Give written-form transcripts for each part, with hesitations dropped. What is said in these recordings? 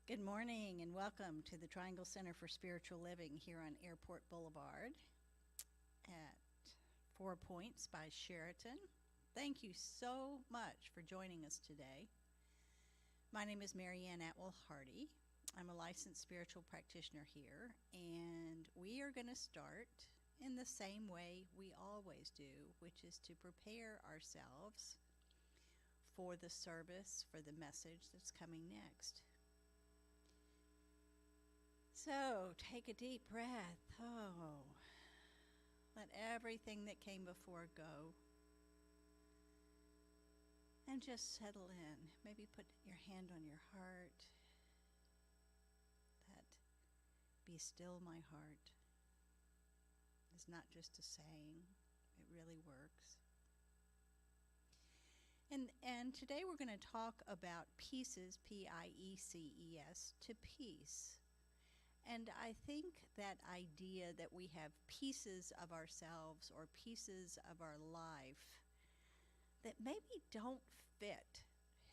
Good morning and welcome to the Triangle Center for Spiritual Living here on Airport Boulevard at 4 Points by Sheraton. Thank you so much for joining us today. My name is Marianne Atwell Hardy. I'm a licensed spiritual practitioner here, and we are going to start in the same way we always do, which is to prepare ourselves for the service, for the message that's coming next. So, take a deep breath. Let everything that came before go. And just settle in. Maybe put your hand on your heart. That "be still my heart" is not just a saying. It really works. And today we're going to talk about pieces, P-I-E-C-E-S, to peace. And I think that idea that we have pieces of ourselves or pieces of our life that maybe don't fit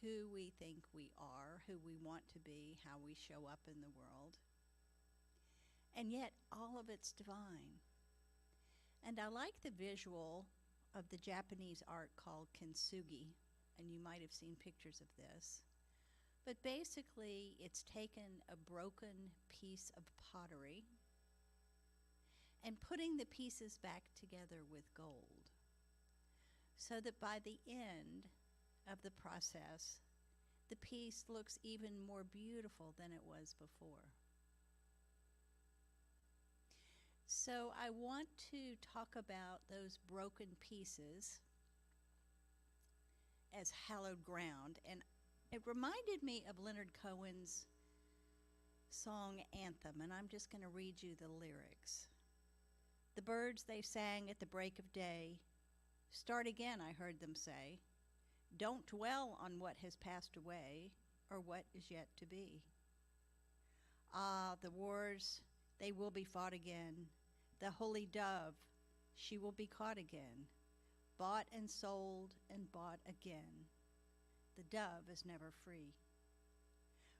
who we think we are, who we want to be, how we show up in the world. And yet all of it's divine. And I like the visual of the Japanese art called kintsugi, and you might have seen pictures of this. But basically, it's taken a broken piece of pottery and putting the pieces back together with gold, so that by the end of the process, the piece looks even more beautiful than it was before. So I want to talk about those broken pieces as hallowed ground, and it reminded me of Leonard Cohen's song Anthem, and I'm just going to read you the lyrics. The birds they sang at the break of day, start again, I heard them say. Don't dwell on what has passed away or what is yet to be. Ah, the wars, they will be fought again. The holy dove, she will be caught again. Bought and sold and bought again. The dove is never free.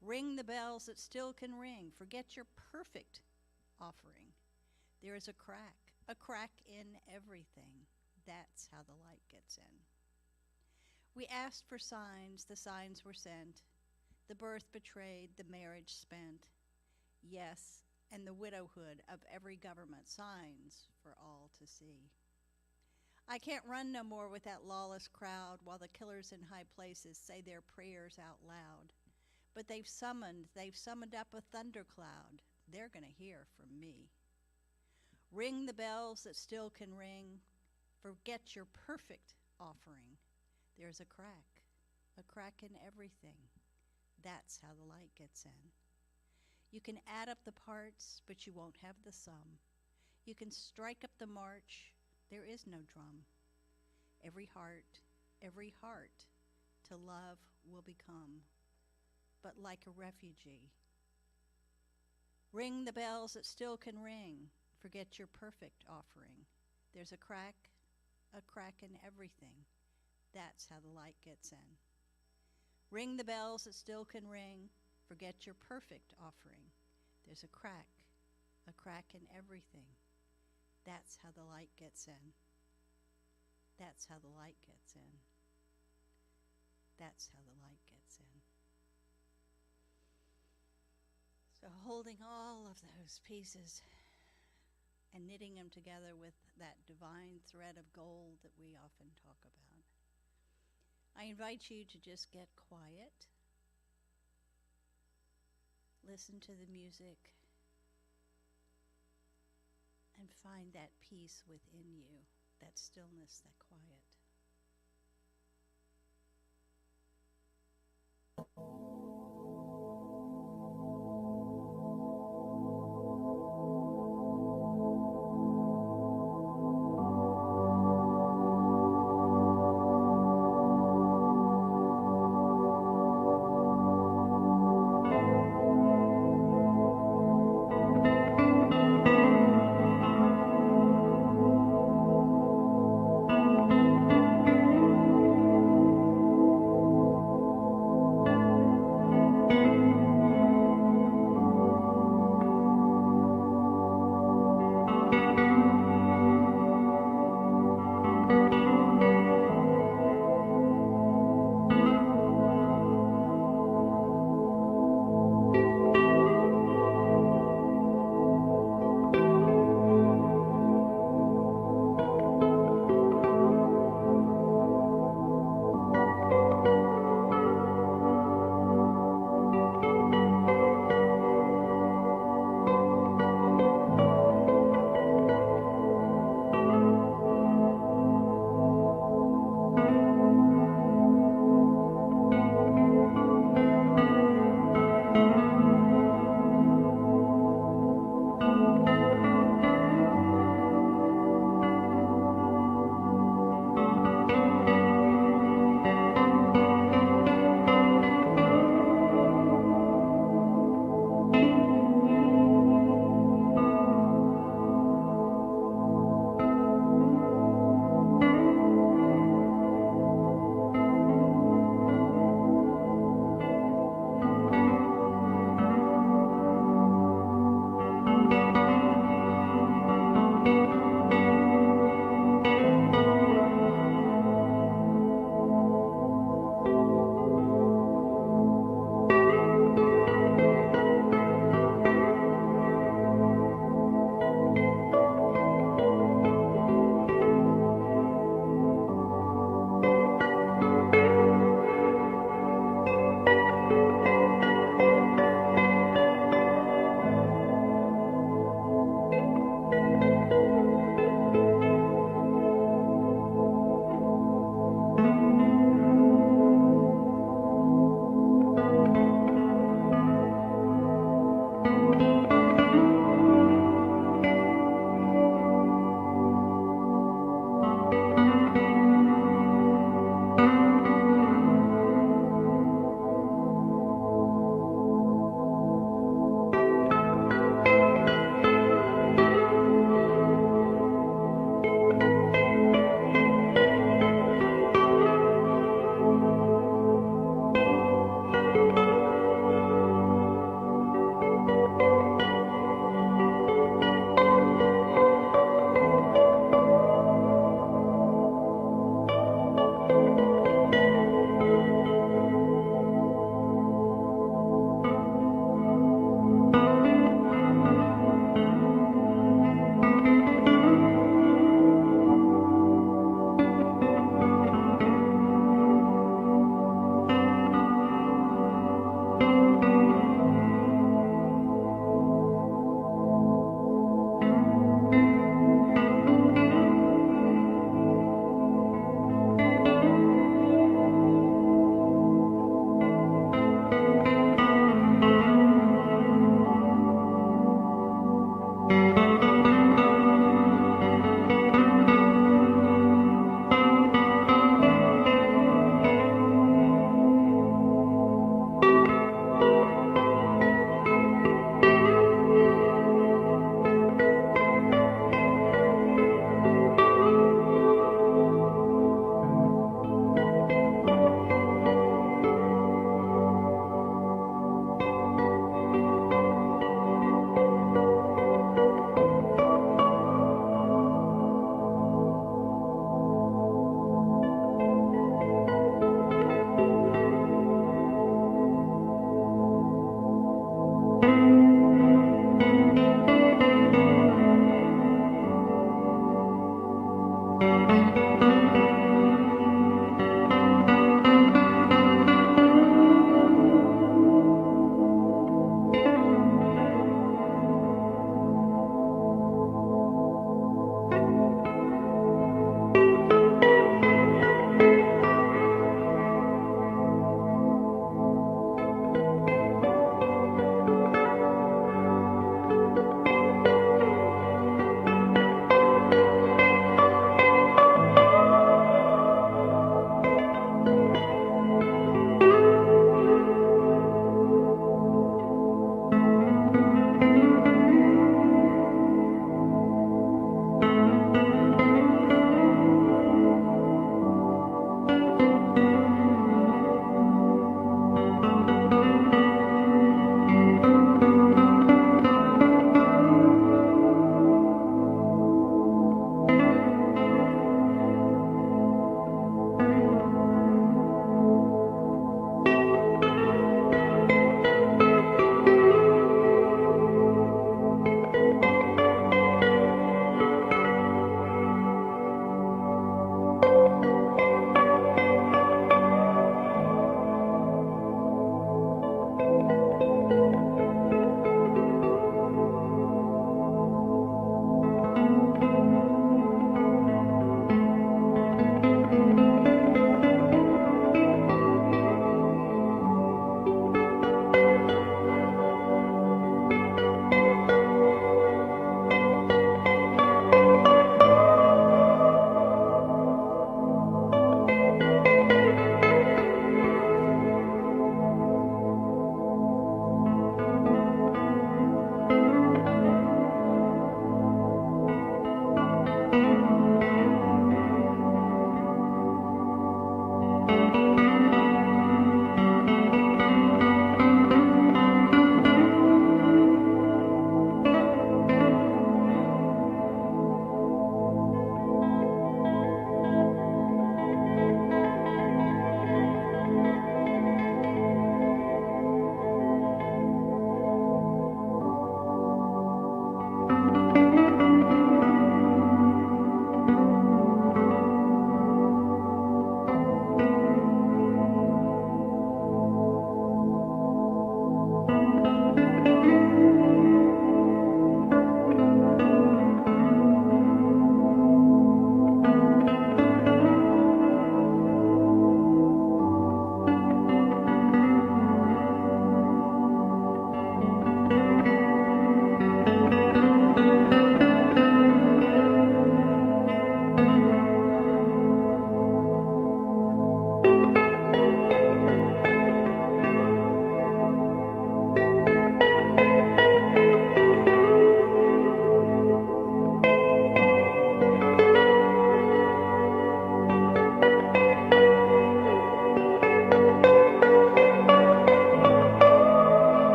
Ring the bells that still can ring. Forget your perfect offering. There is a crack in everything. That's how the light gets in. We asked for signs, the signs were sent. The birth betrayed, the marriage spent. Yes, and the widowhood of every government, signs for all to see. I can't run no more with that lawless crowd while the killers in high places say their prayers out loud. But they've summoned up a thundercloud. They're going to hear from me. Ring the bells that still can ring. Forget your perfect offering. There's a crack in everything. That's how the light gets in. You can add up the parts, but you won't have the sum. You can strike up the march. There is no drum. Every heart to love will become, but like a refugee. Ring the bells that still can ring. Forget your perfect offering. There's a crack in everything. That's how the light gets in. Ring the bells that still can ring. Forget your perfect offering. There's a crack in everything. That's how the light gets in. That's how the light gets in. That's how the light gets in. So holding all of those pieces and knitting them together with that divine thread of gold that we often talk about. I invite you to just get quiet. Listen to the music. And find that peace within you, that stillness, that quiet.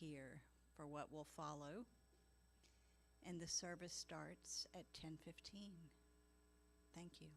Here for what will follow, and the service starts at 10:15. Thank you.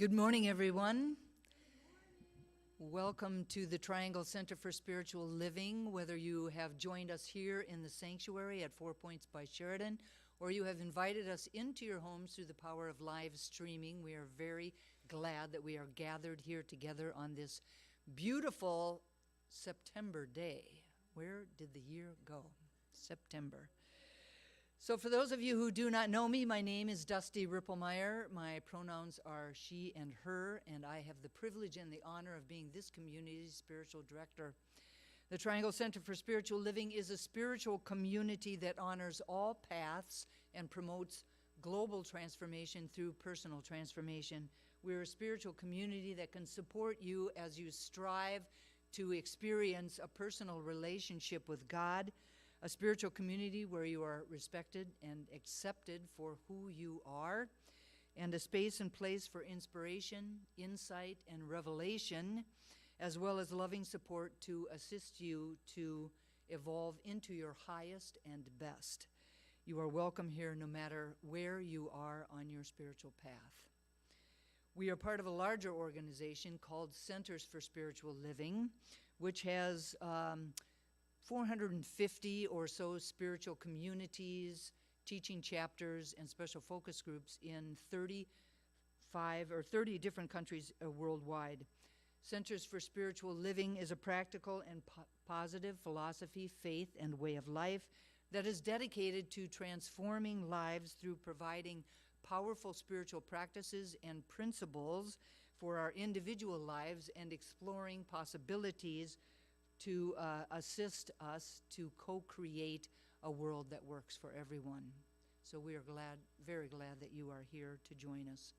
Good morning, everyone. Welcome to the Triangle Center for Spiritual Living. Whether you have joined us here in the sanctuary at 4 Points by Sheridan, or you have invited us into your homes through the power of live streaming, we are very glad that we are gathered here together on this beautiful September day. Where did the year go? September. So for those of you who do not know me, my name is Dusty Rippelmeyer. My pronouns are she and her, and I have the privilege and the honor of being this community's spiritual director. The Triangle Center for Spiritual Living is a spiritual community that honors all paths and promotes global transformation through personal transformation. We're a spiritual community that can support you as you strive to experience a personal relationship with God, a spiritual community where you are respected and accepted for who you are, and a space and place for inspiration, insight, and revelation, as well as loving support to assist you to evolve into your highest and best. You are welcome here no matter where you are on your spiritual path. We are part of a larger organization called Centers for Spiritual Living, which has 450 or so spiritual communities, teaching chapters, and special focus groups in 30 different countries worldwide. Centers for Spiritual Living is a practical and positive philosophy, faith, and way of life that is dedicated to transforming lives through providing powerful spiritual practices and principles for our individual lives and exploring possibilities to assist us to co-create a world that works for everyone. So we are very glad that you are here to join us.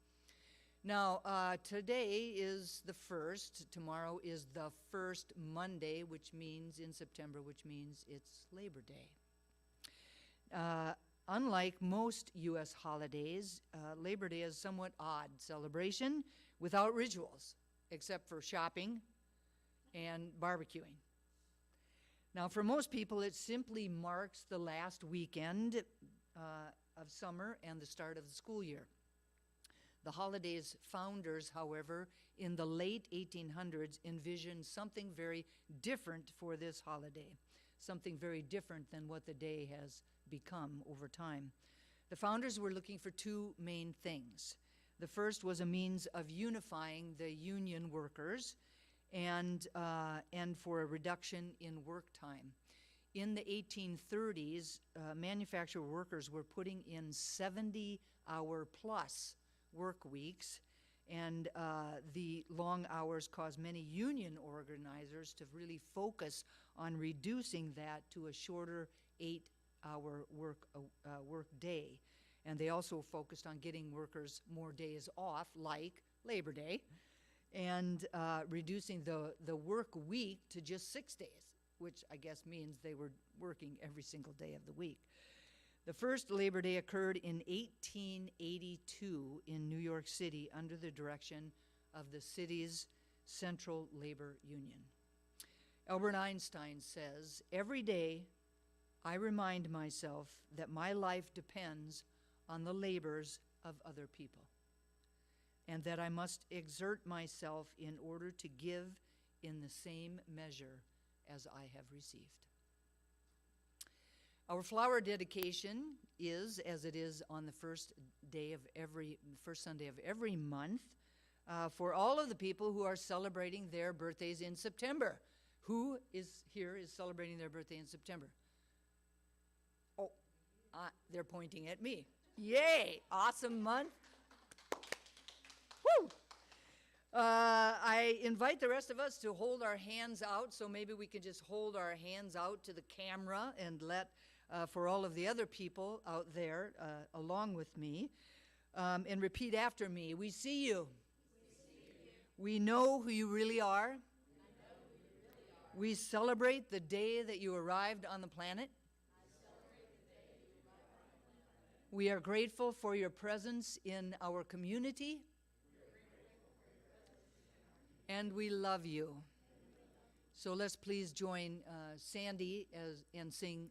Now, today is the 1st. Tomorrow is the first Monday, which means in September, which means it's Labor Day. Unlike most U.S. holidays, Labor Day is a somewhat odd celebration without rituals, except for shopping and barbecuing. Now, for most people, it simply marks the last weekend of summer and the start of the school year. The holiday's founders, however, in the late 1800s, envisioned something very different for this holiday, something very different than what the day has become over time. The founders were looking for two main things. The first was a means of unifying the union workers and for a reduction in work time. In the 1830s, manufacturer workers were putting in 70-hour-plus work weeks, and the long hours caused many union organizers to really focus on reducing that to a shorter 8-hour work day. And they also focused on getting workers more days off, like Labor Day, and reducing the work week to just 6 days, which I guess means they were working every single day of the week. The first Labor Day occurred in 1882 in New York City under the direction of the city's Central Labor Union. Albert Einstein says, "Every day I remind myself that my life depends on the labors of other people, and that I must exert myself in order to give in the same measure as I have received." Our flower dedication is, as it is on the first Sunday of every month, for all of the people who are celebrating their birthdays in September. Who is celebrating their birthday in September? Oh, they're pointing at me. Yay! Awesome month. Woo! I invite the rest of us to hold our hands out, so maybe we can just hold our hands out to the camera and let, for all of the other people out there along with me, and repeat after me. We see you. We know who you really are. We celebrate the day that you arrived on the planet. We are grateful for your presence in our community. And we love you. So let's please join Sandy and sing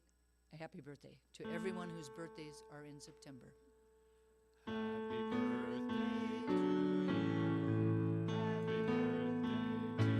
a happy birthday to everyone whose birthdays are in September. Happy birthday to you. Happy birthday to you.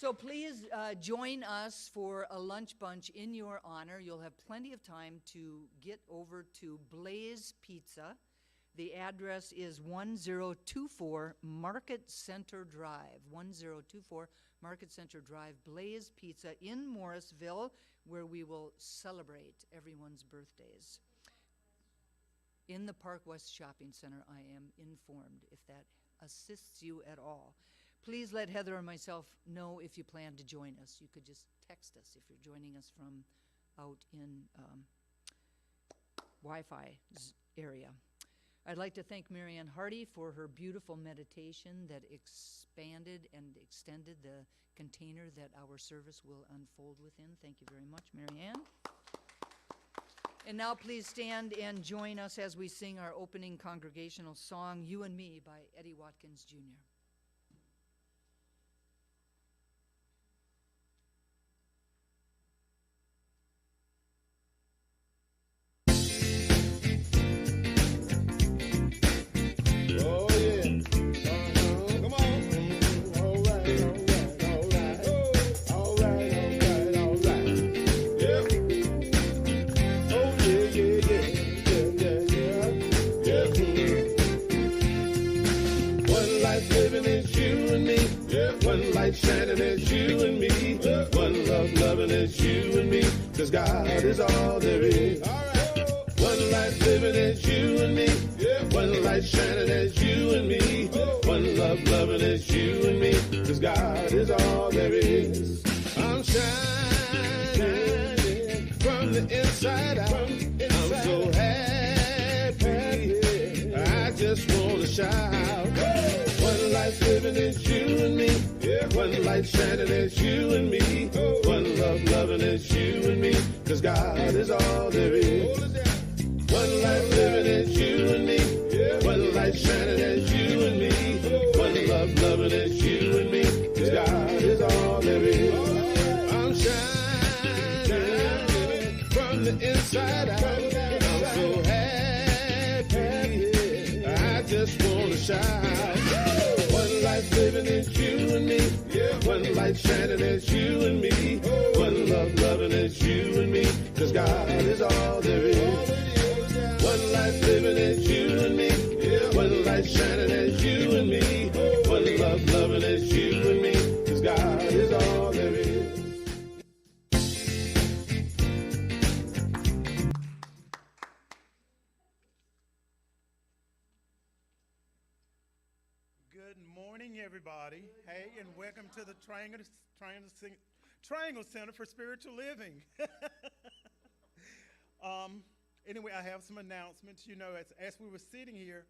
So please join us for a lunch bunch in your honor. You'll have plenty of time to get over to Blaze Pizza. The address is 1024 Market Center Drive. 1024 Market Center Drive, Blaze Pizza in Morrisville, where we will celebrate everyone's birthdays. In the Park West Shopping Center, I am informed, if that assists you at all. Please let Heather or myself know if you plan to join us. You could just text us if you're joining us from out in Wi-Fi area. I'd like to thank Marianne Hardy for her beautiful meditation that expanded and extended the container that our service will unfold within. Thank you very much, Marianne. And now please stand and join us as we sing our opening congregational song, You and Me, by Eddie Watkins, Jr. Oh yeah. Come on. All right. Yeah. Oh yeah. One life living is you and me. Yeah. One light shining is you and me. Yeah. One love loving is you and me. 'Cause God is all there is. All right. One life living is you and me. Yeah. One light shining is you and me. Oh. One love loving is you and me. 'Cause God is all there is. I'm shining from the inside out. I'm so happy. I just want to shout. One life living is you and me. Yeah. One light shining is you and me. Oh. One love loving is you and me. 'Cause God is all there is. One life living is you and me. Yeah. One light shining is you and me. One love loving is you and me. 'Cause God is all there is. I'm shining from the inside out. I'm so happy. I just want to shout. One life living is you and me. Yeah. One light shining is you and me. One love loving is you and me. 'Cause God is all there is. One life living is you and me. Yeah. One light shining is you and me. One love loving is you and me. 'Cause God is all there is. Good morning, everybody. Hey, and welcome to the Triangle Center for Spiritual Living. Anyway, I have some announcements. You know, as we were sitting here,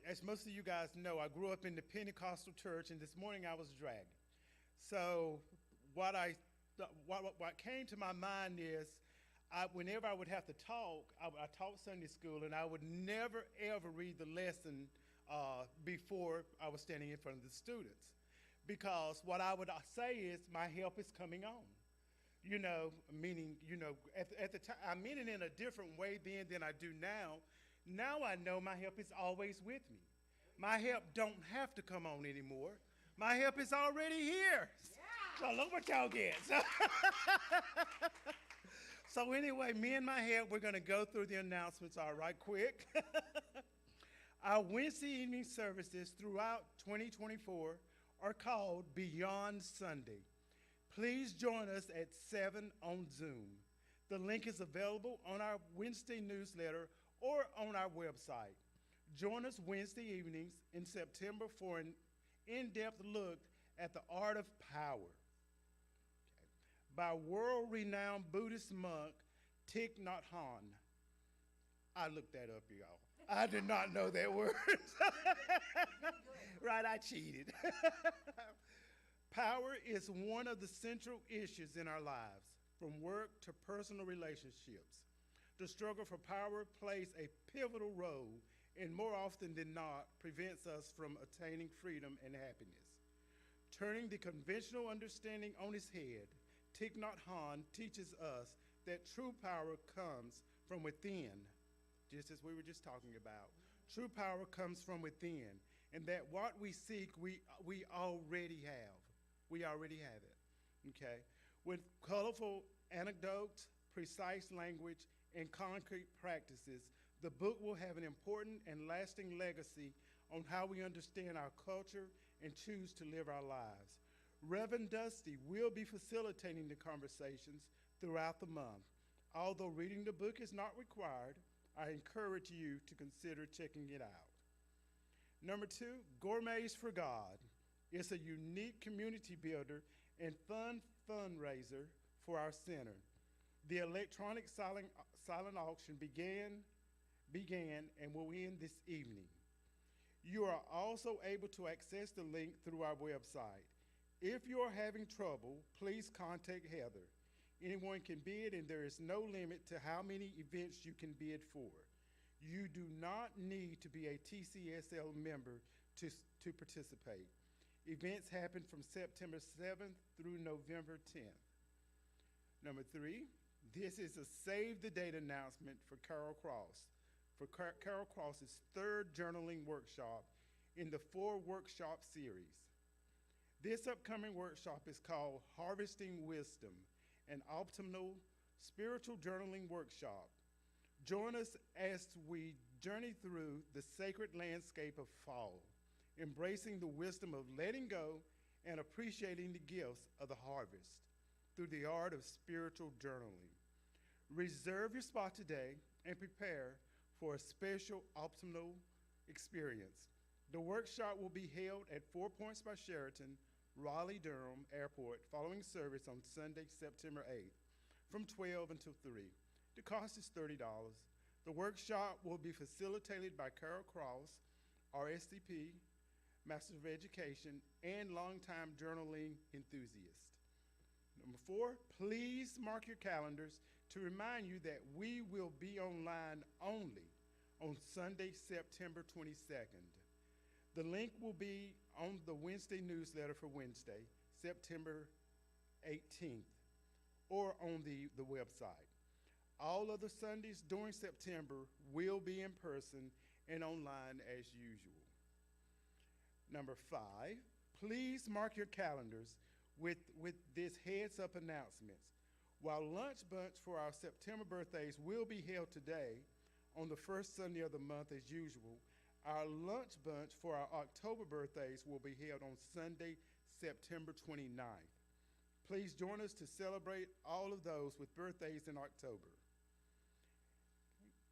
as most of you guys know, I grew up in the Pentecostal church, and this morning I was dragged. So what came to my mind is, whenever I would have to talk, I taught Sunday school, and I would never, ever read the lesson before I was standing in front of the students. Because what I would say is, my help is coming on. You know, meaning, you know, at the time, I mean it in a different way then than I do now. Now I know my help is always with me. My help don't have to come on anymore. My help is already here. Yeah. So look what y'all get. So anyway, me and my help, we're going to go through the announcements all right quick. Our Wednesday evening services throughout 2024 are called Beyond Sunday. Please join us at 7 on Zoom. The link is available on our Wednesday newsletter or on our website. Join us Wednesday evenings in September for an in-depth look at the art of power by world-renowned Buddhist monk Thich Nhat Hanh. I looked that up, y'all. I did not know that word. Right, I cheated. Power is one of the central issues in our lives, from work to personal relationships. The struggle for power plays a pivotal role and more often than not prevents us from attaining freedom and happiness. Turning the conventional understanding on its head, Thich Nhat Hanh teaches us that true power comes from within, just as we were just talking about. True power comes from within, and that what we seek, we already have. We already have it, okay? With colorful anecdotes, precise language, and concrete practices, the book will have an important and lasting legacy on how we understand our culture and choose to live our lives. Reverend Dusty will be facilitating the conversations throughout the month. Although reading the book is not required, I encourage you to consider checking it out. Number two, Gourmets for God. It's a unique community builder and fun fundraiser for our center. The electronic silent auction began and will end this evening. You are also able to access the link through our website. If you are having trouble, please contact Heather. Anyone can bid, and there is no limit to how many events you can bid for. You do not need to be a TCSL member to participate. Events happen from September 7th through November 10th. Number three, this is a Save the Date announcement for Carol Cross, for Carol Cross's third journaling workshop in the 4-workshop series. This upcoming workshop is called Harvesting Wisdom, an optimal spiritual journaling workshop. Join us as we journey through the sacred landscape of fall, embracing the wisdom of letting go and appreciating the gifts of the harvest through the art of spiritual journaling. Reserve your spot today and prepare for a special optimal experience. The workshop will be held at 4 Points by Sheraton, Raleigh-Durham Airport, following service on Sunday, September 8th, from 12 until 3. The cost is $30. The workshop will be facilitated by Carol Cross, RSCP, Master of Education, and longtime journaling enthusiast. Number 4, please mark your calendars to remind you that we will be online only on Sunday, September 22nd. The link will be on the Wednesday newsletter for Wednesday, September 18th, or on the website. All other Sundays during September will be in person and online as usual. Number 5, please mark your calendars with this heads up announcements. While lunch bunch for our September birthdays will be held today on the first Sunday of the month as usual, our lunch bunch for our October birthdays will be held on Sunday, September 29th. Please join us to celebrate all of those with birthdays in October.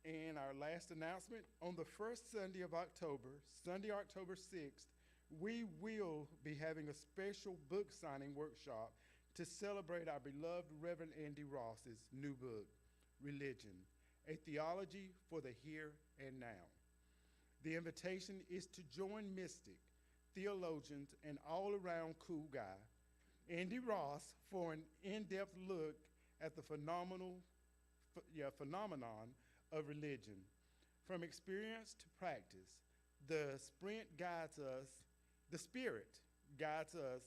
And our last announcement, on the first Sunday of October, Sunday, October 6th, we will be having a special book signing workshop to celebrate our beloved Reverend Andy Ross's new book, Religion, a Theology for the Here and Now. The invitation is to join mystic, theologians, and all-around cool guy, Andy Ross, for an in-depth look at the phenomenon of religion. From experience to practice, the Spirit guides us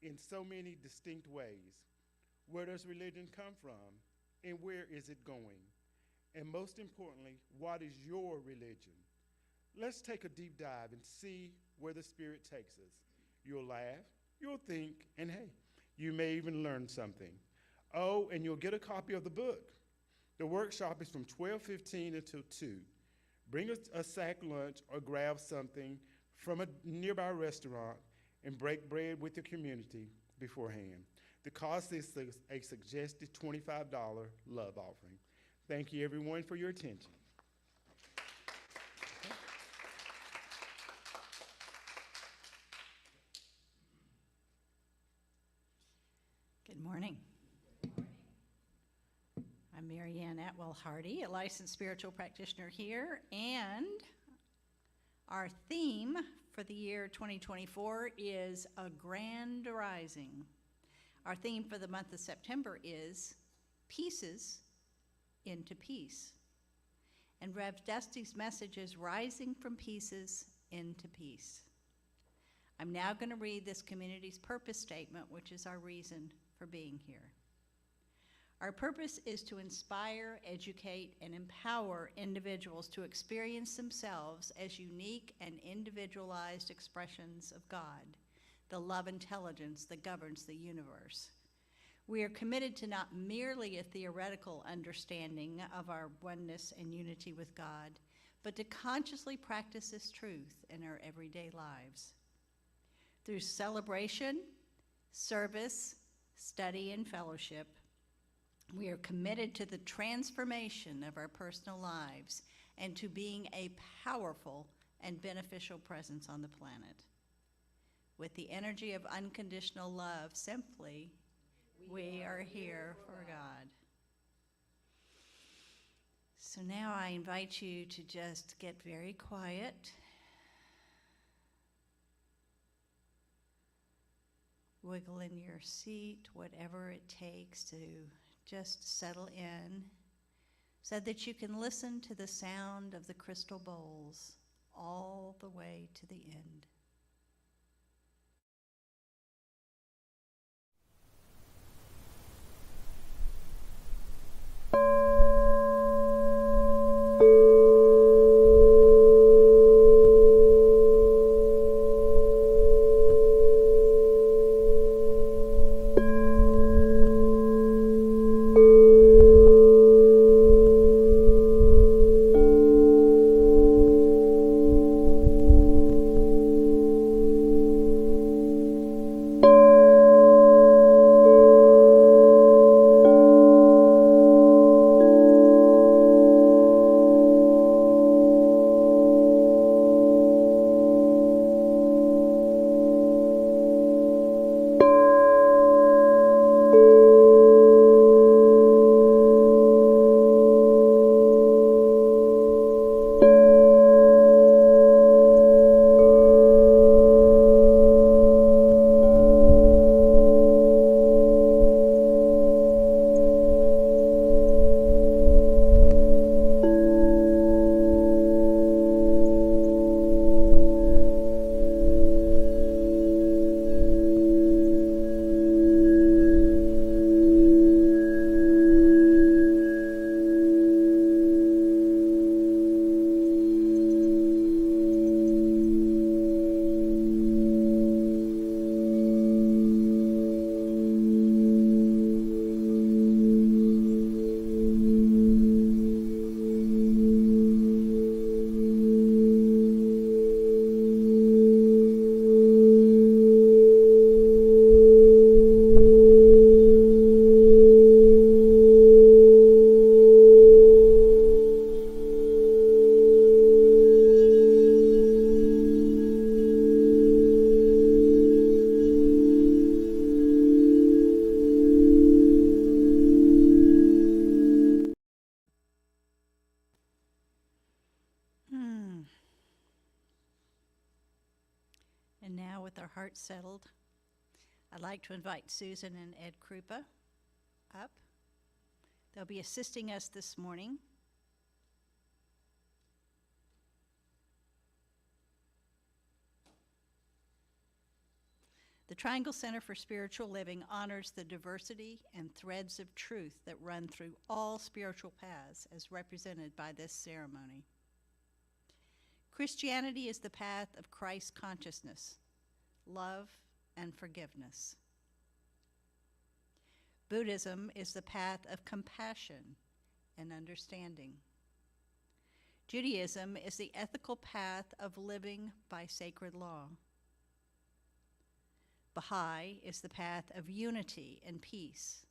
in so many distinct ways. Where does religion come from, and where is it going? And most importantly, what is your religion? Let's take a deep dive and see where the Spirit takes us. You'll laugh, you'll think, and hey, you may even learn something. Oh, and you'll get a copy of the book. The workshop is from 12:15 until 2. Bring a sack lunch or grab something from a nearby restaurant and break bread with your community beforehand. The cost is a suggested $25 love offering. Thank you, everyone, for your attention. Good morning. I'm Mary Ann Atwell Hardy, a licensed spiritual practitioner here, and our theme for the year 2024 is A Grand Rising. Our theme for the month of September is Pieces into Peace. And Rev Dusty's message is Rising from Pieces into Peace. I'm now going to read this community's purpose statement, which is our reason for being here. Our purpose is to inspire, educate, and empower individuals to experience themselves as unique and individualized expressions of God. the love intelligence that governs the universe. We are committed to not merely a theoretical understanding of our oneness and unity with God, but to consciously practice this truth in our everyday lives. Through celebration, service, study, and fellowship, we are committed to the transformation of our personal lives and to being a powerful and beneficial presence on the planet. With the energy of unconditional love, simply, we are here for God. So now I invite you to just get very quiet. Wiggle in your seat, whatever it takes to just settle in, so that you can listen to the sound of the crystal bowls all the way to the end. And now, with our hearts settled, I'd like to invite Susan and Ed Krupa up. They'll be assisting us this morning. The Triangle Center for Spiritual Living honors the diversity and threads of truth that run through all spiritual paths as represented by this ceremony. Christianity is the path of Christ consciousness, love, and forgiveness. Buddhism is the path of compassion and understanding. Judaism is the ethical path of living by sacred law. Baha'i is the path of unity and peace.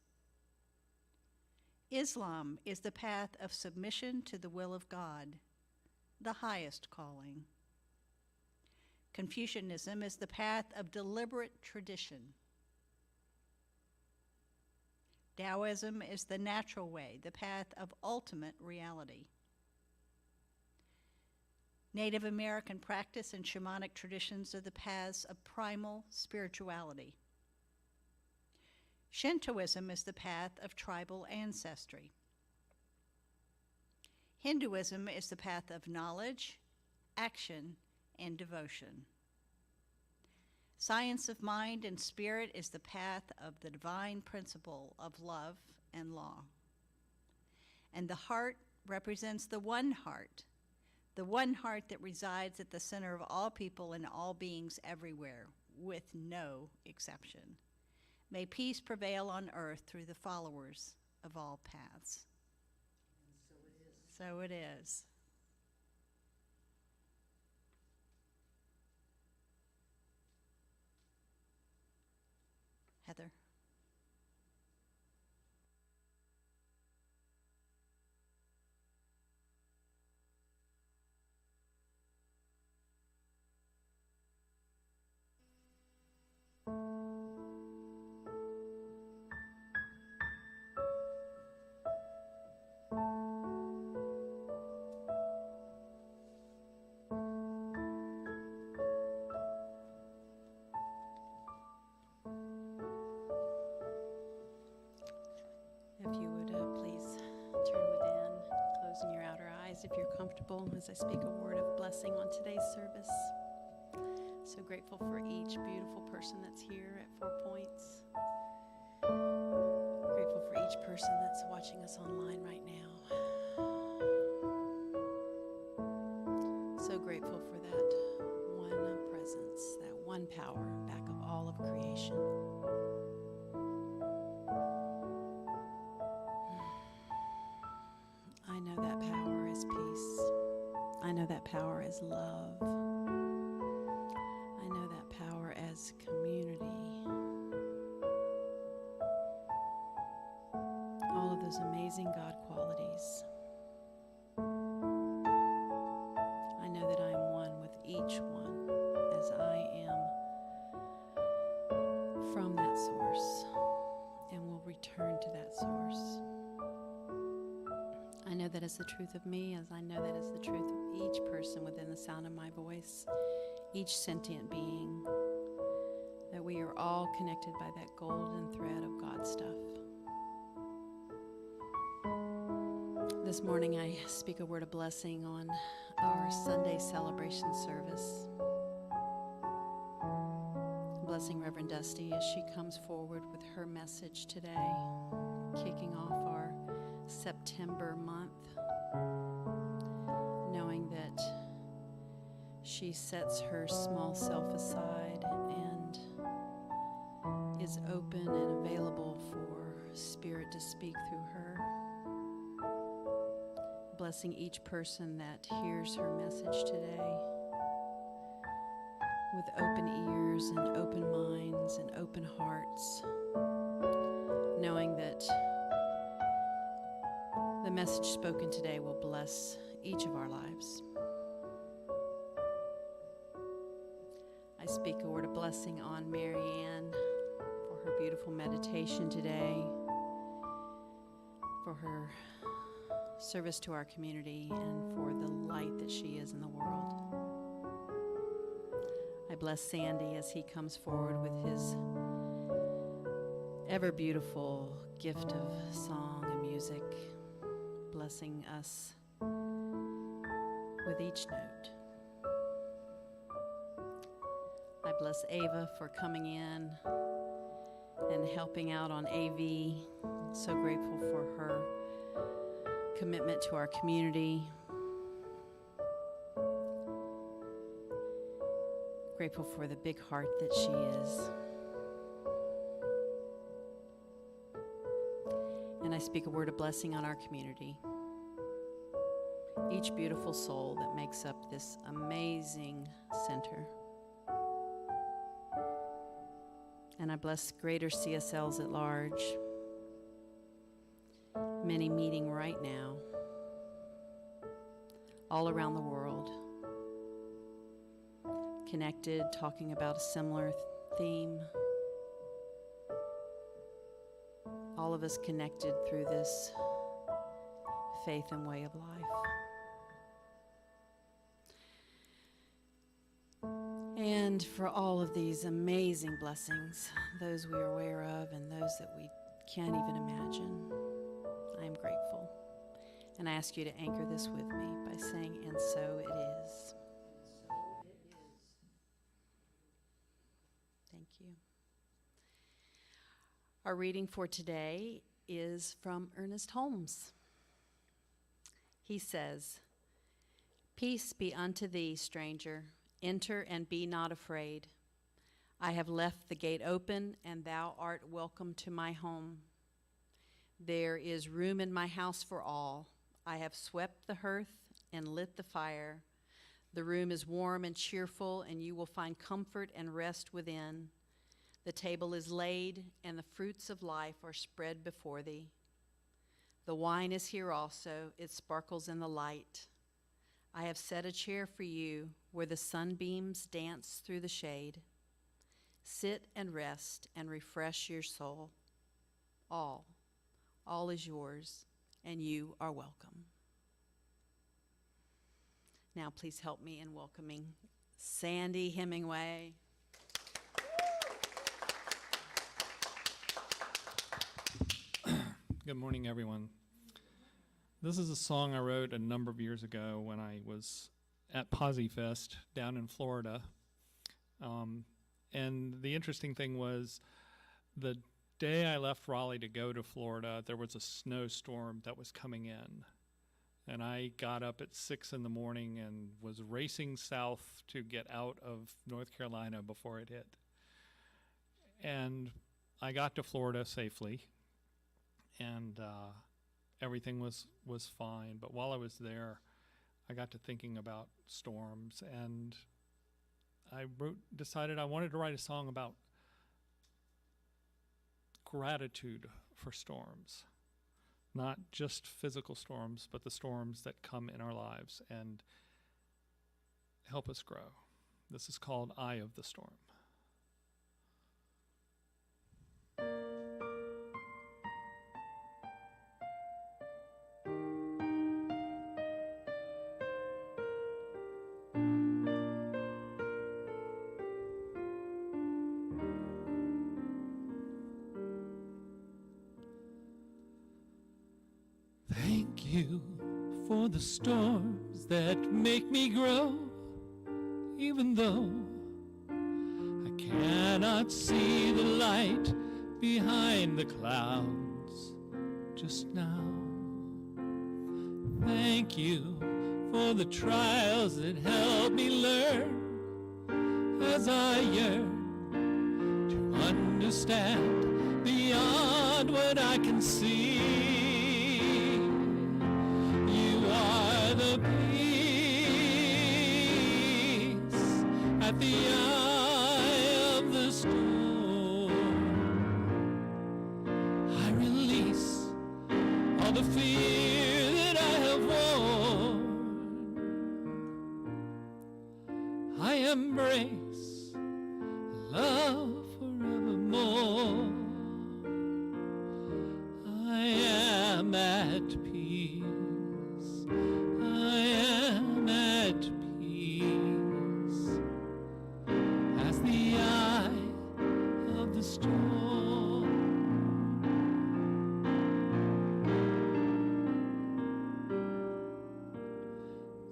Islam is the path of submission to the will of God, the highest calling. Confucianism is the path of deliberate tradition. Taoism is the natural way, the path of ultimate reality. Native American practice and shamanic traditions are the paths of primal spirituality. Shintoism is the path of tribal ancestry. Hinduism is the path of knowledge, action, and devotion. Science of mind and spirit is the path of the divine principle of love and law. And the heart represents the one heart that resides at the center of all people and all beings everywhere, with no exception. May peace prevail on earth through the followers of all paths. So it is. Heather. If you would please turn within, closing your outer eyes if you're comfortable as I speak a word of blessing on today's service. So grateful for each beautiful person that's here at 4 Points. Grateful for each person that's watching us online right now. So grateful for that one presence, that one power back of all of creation. I know that power is peace. I know that power is love. I know that power as community. All of those amazing God qualities. I know that I am one with each one as I am from that source and will return to that source. I know that is the truth of me, as I know that is the truth of each person within the sound of my voice, each sentient being, that we are all connected by that golden thread of God stuff. This morning I speak a word of blessing on our Sunday celebration service. Blessing Reverend Dusty as she comes forward with her message today, kicking off our September month, knowing that she sets her small self aside and is open and available for Spirit to speak through her. Blessing each person that hears her message today with open ears and open minds and open hearts, knowing that the message spoken today will bless each of our lives. I speak a word of blessing on Mary Ann for her beautiful meditation today, for her service to our community, and for the light that she is in the world. I bless Sandy as he comes forward with his ever beautiful gift of song and music, blessing us with each note. I bless Ava for coming in and helping out on AV. So grateful for her commitment to our community. Grateful for the big heart that she is. And I speak a word of blessing on our community. Each beautiful soul that makes up this amazing center. And I bless greater CSLs at large, many meeting right now, all around the world, connected, talking about a similar theme. All of us connected through this faith and way of life. And for all of these amazing blessings, those we are aware of and those that we can't even imagine, I am grateful. And I ask you to anchor this with me by saying, and so it is. Thank you. Our reading for today is from Ernest Holmes. He says, "Peace be unto thee, stranger. Enter and be not afraid. I have left the gate open, and thou art welcome to my home. There is room in my house for all. I have swept the hearth and lit the fire. The room is warm and cheerful, and you will find comfort and rest within. The table is laid, and the fruits of life are spread before thee. The wine is here also, it sparkles in the light. I have set a chair for you where the sunbeams dance through the shade. Sit and rest and refresh your soul. All is yours, and you are welcome. Now please help me in welcoming Sandy Hemingway. Good morning, everyone. This is a song I wrote a number of years ago when I was at Posse Fest down in Florida. And the interesting thing was, the day I left Raleigh to go to Florida, there was a snowstorm that was coming in. And I got up at 6 in the morning and was racing south to get out of North Carolina before it hit. And I got to Florida safely, and everything was fine. But while I was there, I got to thinking about storms, and I decided I wanted to write a song about gratitude for storms. Not just physical storms, but the storms that come in our lives and help us grow. This is called Eye of the Storm. Thank you for the storms that make me grow, even though I cannot see the light behind the clouds just now. Thank you for the trials that help me learn as I yearn to understand beyond what I can see. The peace at the eye of the storm. I release all the fear that I have worn. I embrace love forevermore. I am at peace.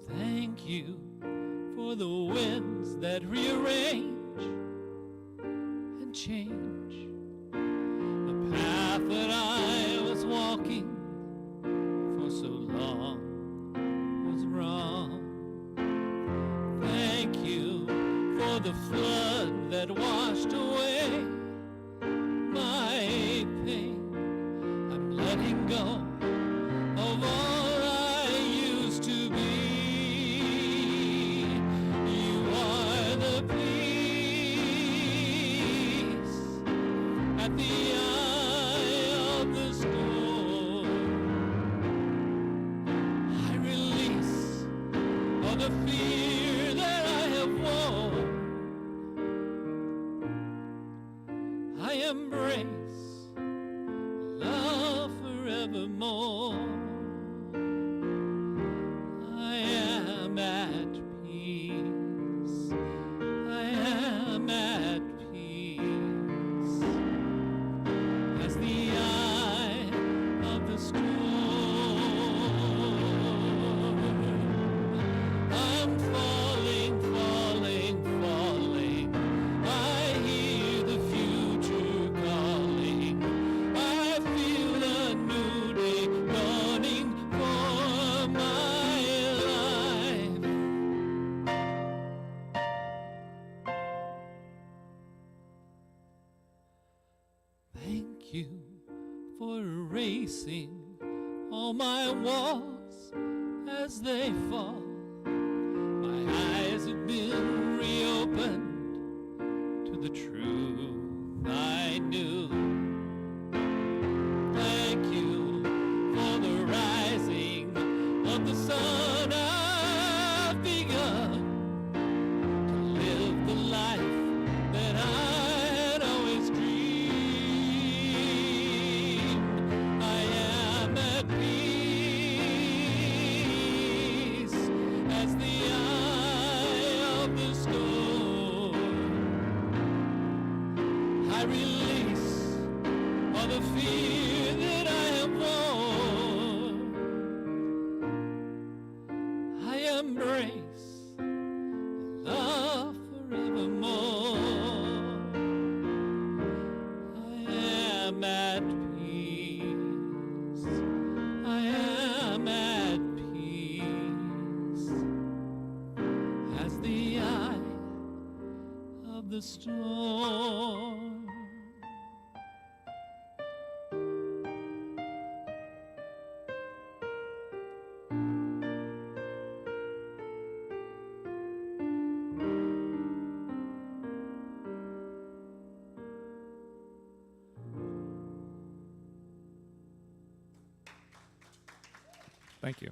Thank you for the winds that rearrange and change the path that I was walking for so long was wrong. Thank you for the flood that washed away my pain. I'm letting go of all I used to be. You are the peace at the eye of the storm. I release all the fear that I have worn. I embrace love forevermore. I am at peace. I am at peace as the eye of the storm. I'm falling, falling, falling. I hear the future calling. I feel a new day dawning. you for erasing all my walls as they fall. My eyes have been reopened to the truth I knew. Thank you for the rising of the sun. I've begun to live the life that I'd always dreamed. I am at peace as the eye of the storm. I release all the fear that I have worn. I embrace love forevermore. I am at peace. I am at peace as the eye of the storm. Thank you.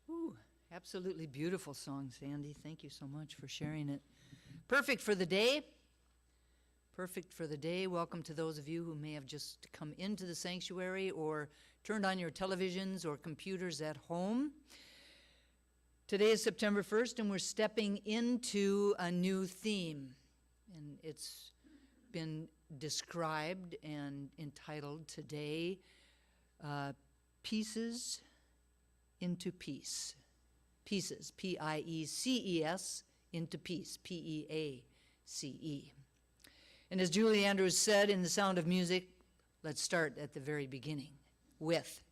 Ooh, absolutely beautiful song, Sandy. Thank you so much for sharing it. Perfect for the day. Perfect for the day. Welcome to those of you who may have just come into the sanctuary or turned on your televisions or computers at home. Today is September 1st, and we're stepping into a new theme. And it's been described and entitled today, Pieces into Peace. Pieces, P-I-E-C-E-S, into peace, P-E-A-C-E. And as Julie Andrews said in The Sound of Music, let's start at the very beginning with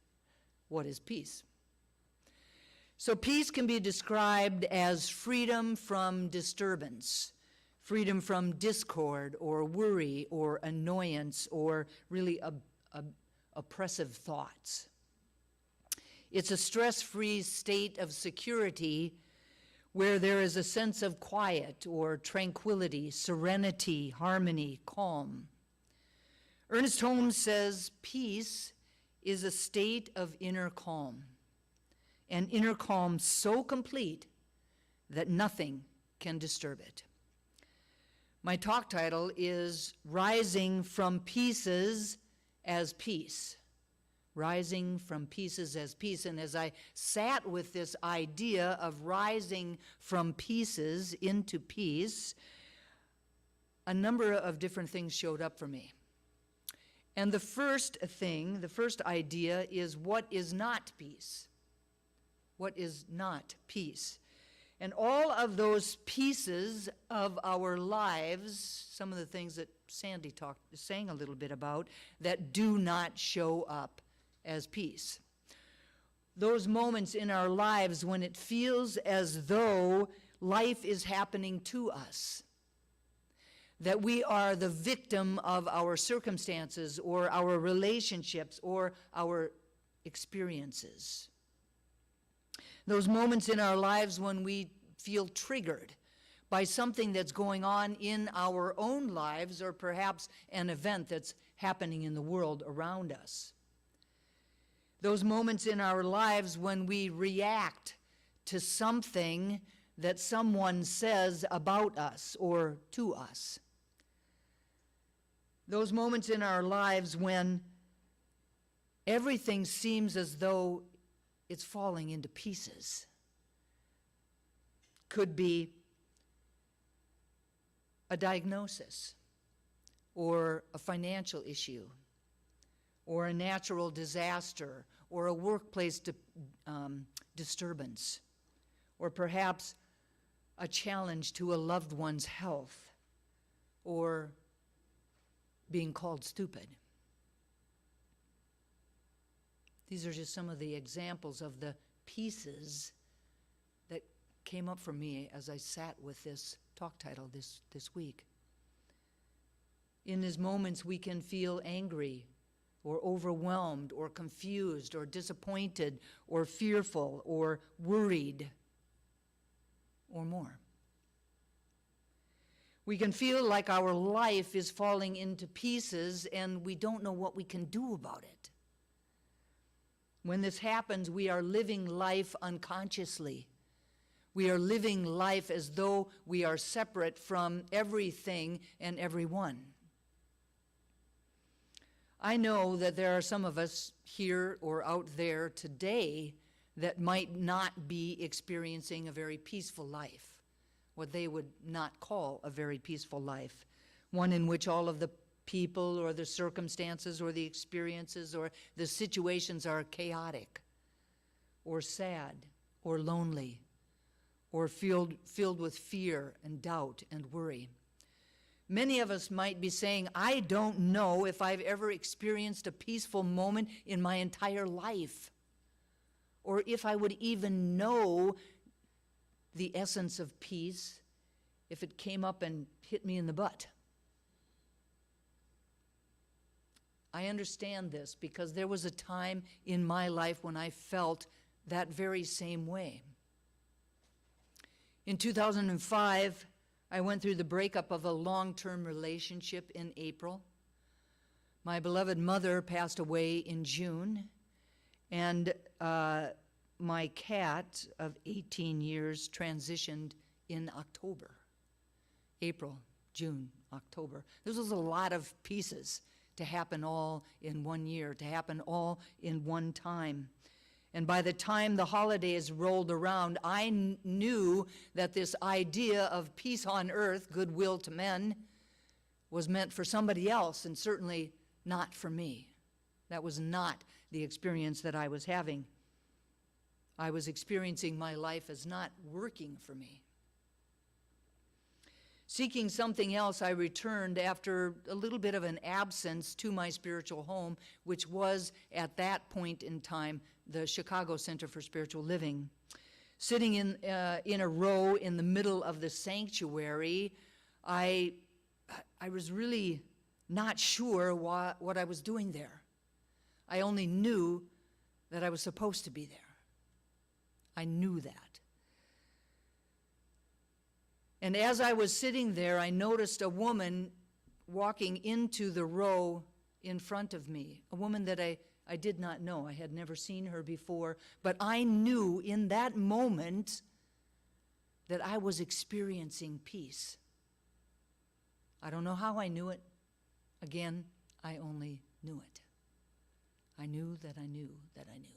what is peace? So peace can be described as freedom from disturbance, freedom from discord or worry or annoyance or really oppressive thoughts. It's a stress-free state of security where there is a sense of quiet or tranquility, serenity, harmony, calm. Ernest Holmes says peace is a state of inner calm, an inner calm so complete that nothing can disturb it. My talk title is Rising from Pieces as Peace. Rising from pieces as peace. And as I sat with this idea of rising from pieces into peace, a number of different things showed up for me. And the first thing, the first idea is what is not peace? What is not peace? And all of those pieces of our lives, some of the things that Sandy sang a little bit about, that do not show up as peace. Those moments in our lives when it feels as though life is happening to us, that we are the victim of our circumstances or our relationships or our experiences. Those moments in our lives when we feel triggered by something that's going on in our own lives or perhaps an event that's happening in the world around us. Those moments in our lives when we react to something that someone says about us or to us. Those moments in our lives when everything seems as though it's falling into pieces. Could be a diagnosis, or a financial issue, or a natural disaster, or a workplace disturbance, or perhaps a challenge to a loved one's health, or being called stupid. These are just some of the examples of the pieces that came up for me as I sat with this talk title this week. In these moments, we can feel angry or overwhelmed or confused or disappointed or fearful or worried or more. We can feel like our life is falling into pieces and we don't know what we can do about it. When this happens, we are living life unconsciously. We are living life as though we are separate from everything and everyone. I know that there are some of us here or out there today that might not be experiencing a very peaceful life, what they would not call a very peaceful life, one in which all of the people or the circumstances or the experiences or the situations are chaotic or sad or lonely or filled with fear and doubt and worry. Many of us might be saying, I don't know if I've ever experienced a peaceful moment in my entire life, or if I would even know the essence of peace if it came up and hit me in the butt. I understand this because there was a time in my life when I felt that very same way. In 2005, I went through the breakup of a long-term relationship in April. My beloved mother passed away in June, and my cat of 18 years transitioned in October. April, June, October. This was a lot of pieces to happen all in 1 year, to happen all in one time. And by the time the holidays rolled around, I knew that this idea of peace on earth, goodwill to men, was meant for somebody else and certainly not for me. That was not the experience that I was having. I was experiencing my life as not working for me. Seeking something else, I returned after a little bit of an absence to my spiritual home, which was at that point in time the Chicago Center for Spiritual Living. Sitting in a row in the middle of the sanctuary, I was really not sure what I was doing there. I only knew that I was supposed to be there. I knew that. And as I was sitting there, I noticed a woman walking into the row in front of me, a woman that I did not know. I had never seen her before, but I knew in that moment that I was experiencing peace. I don't know how I knew it. Again, I only knew it. I knew that I knew that I knew.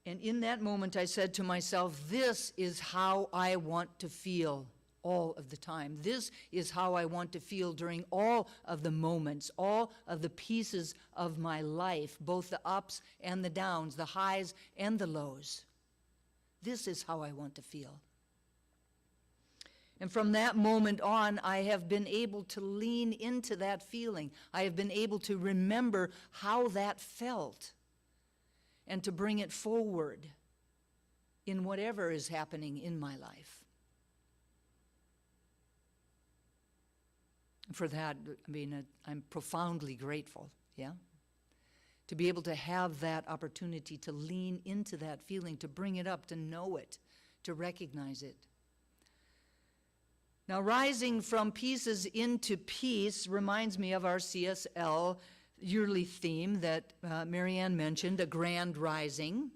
And in that moment, I said to myself, this is how I want to feel all of the time. This is how I want to feel during all of the moments, all of the pieces of my life, both the ups and the downs, the highs and the lows. This is how I want to feel. And from that moment on, I have been able to lean into that feeling. I have been able to remember how that felt, and to bring it forward in whatever is happening in my life. For that, I'm profoundly grateful, yeah? To be able to have that opportunity to lean into that feeling, to bring it up, to know it, to recognize it. Now, rising from pieces into peace reminds me of our CSL yearly theme that Marianne mentioned, a grand rising,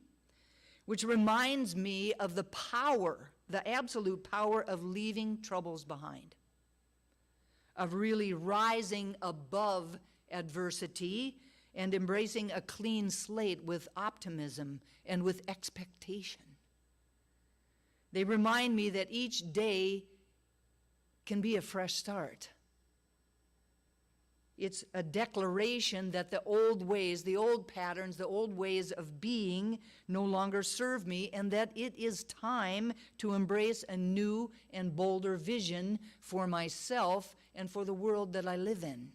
which reminds me of the power, the absolute power of leaving troubles behind, of really rising above adversity and embracing a clean slate with optimism and with expectation. They remind me that each day can be a fresh start. It's a declaration that the old ways, the old patterns, the old ways of being no longer serve me, and that it is time to embrace a new and bolder vision for myself and for the world that I live in.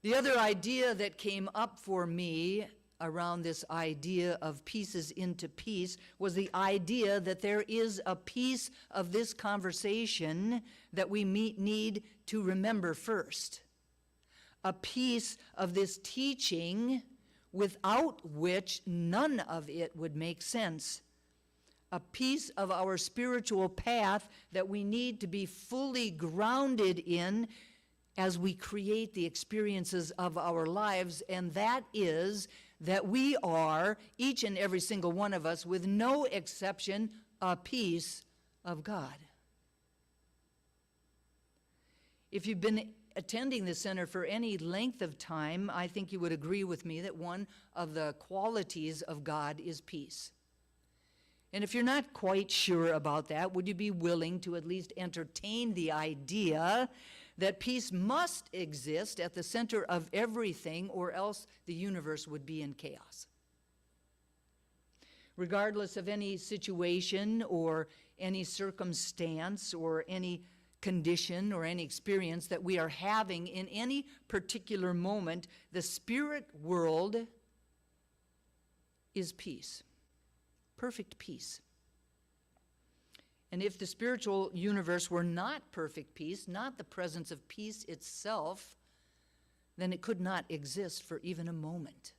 The other idea that came up for me around this idea of pieces into peace was the idea that there is a piece of this conversation that we need to remember first. A piece of this teaching without which none of it would make sense. A piece of our spiritual path that we need to be fully grounded in as we create the experiences of our lives, and that is that we are, each and every single one of us, with no exception, a piece of God. If you've been attending the center for any length of time, I think you would agree with me that one of the qualities of God is peace. And if you're not quite sure about that, would you be willing to at least entertain the idea that peace must exist at the center of everything, or else the universe would be in chaos? Regardless of any situation or any circumstance or any condition or any experience that we are having in any particular moment, the spirit world is peace. Perfect peace. And if the spiritual universe were not perfect peace, not the presence of peace itself, then it could not exist for even a moment.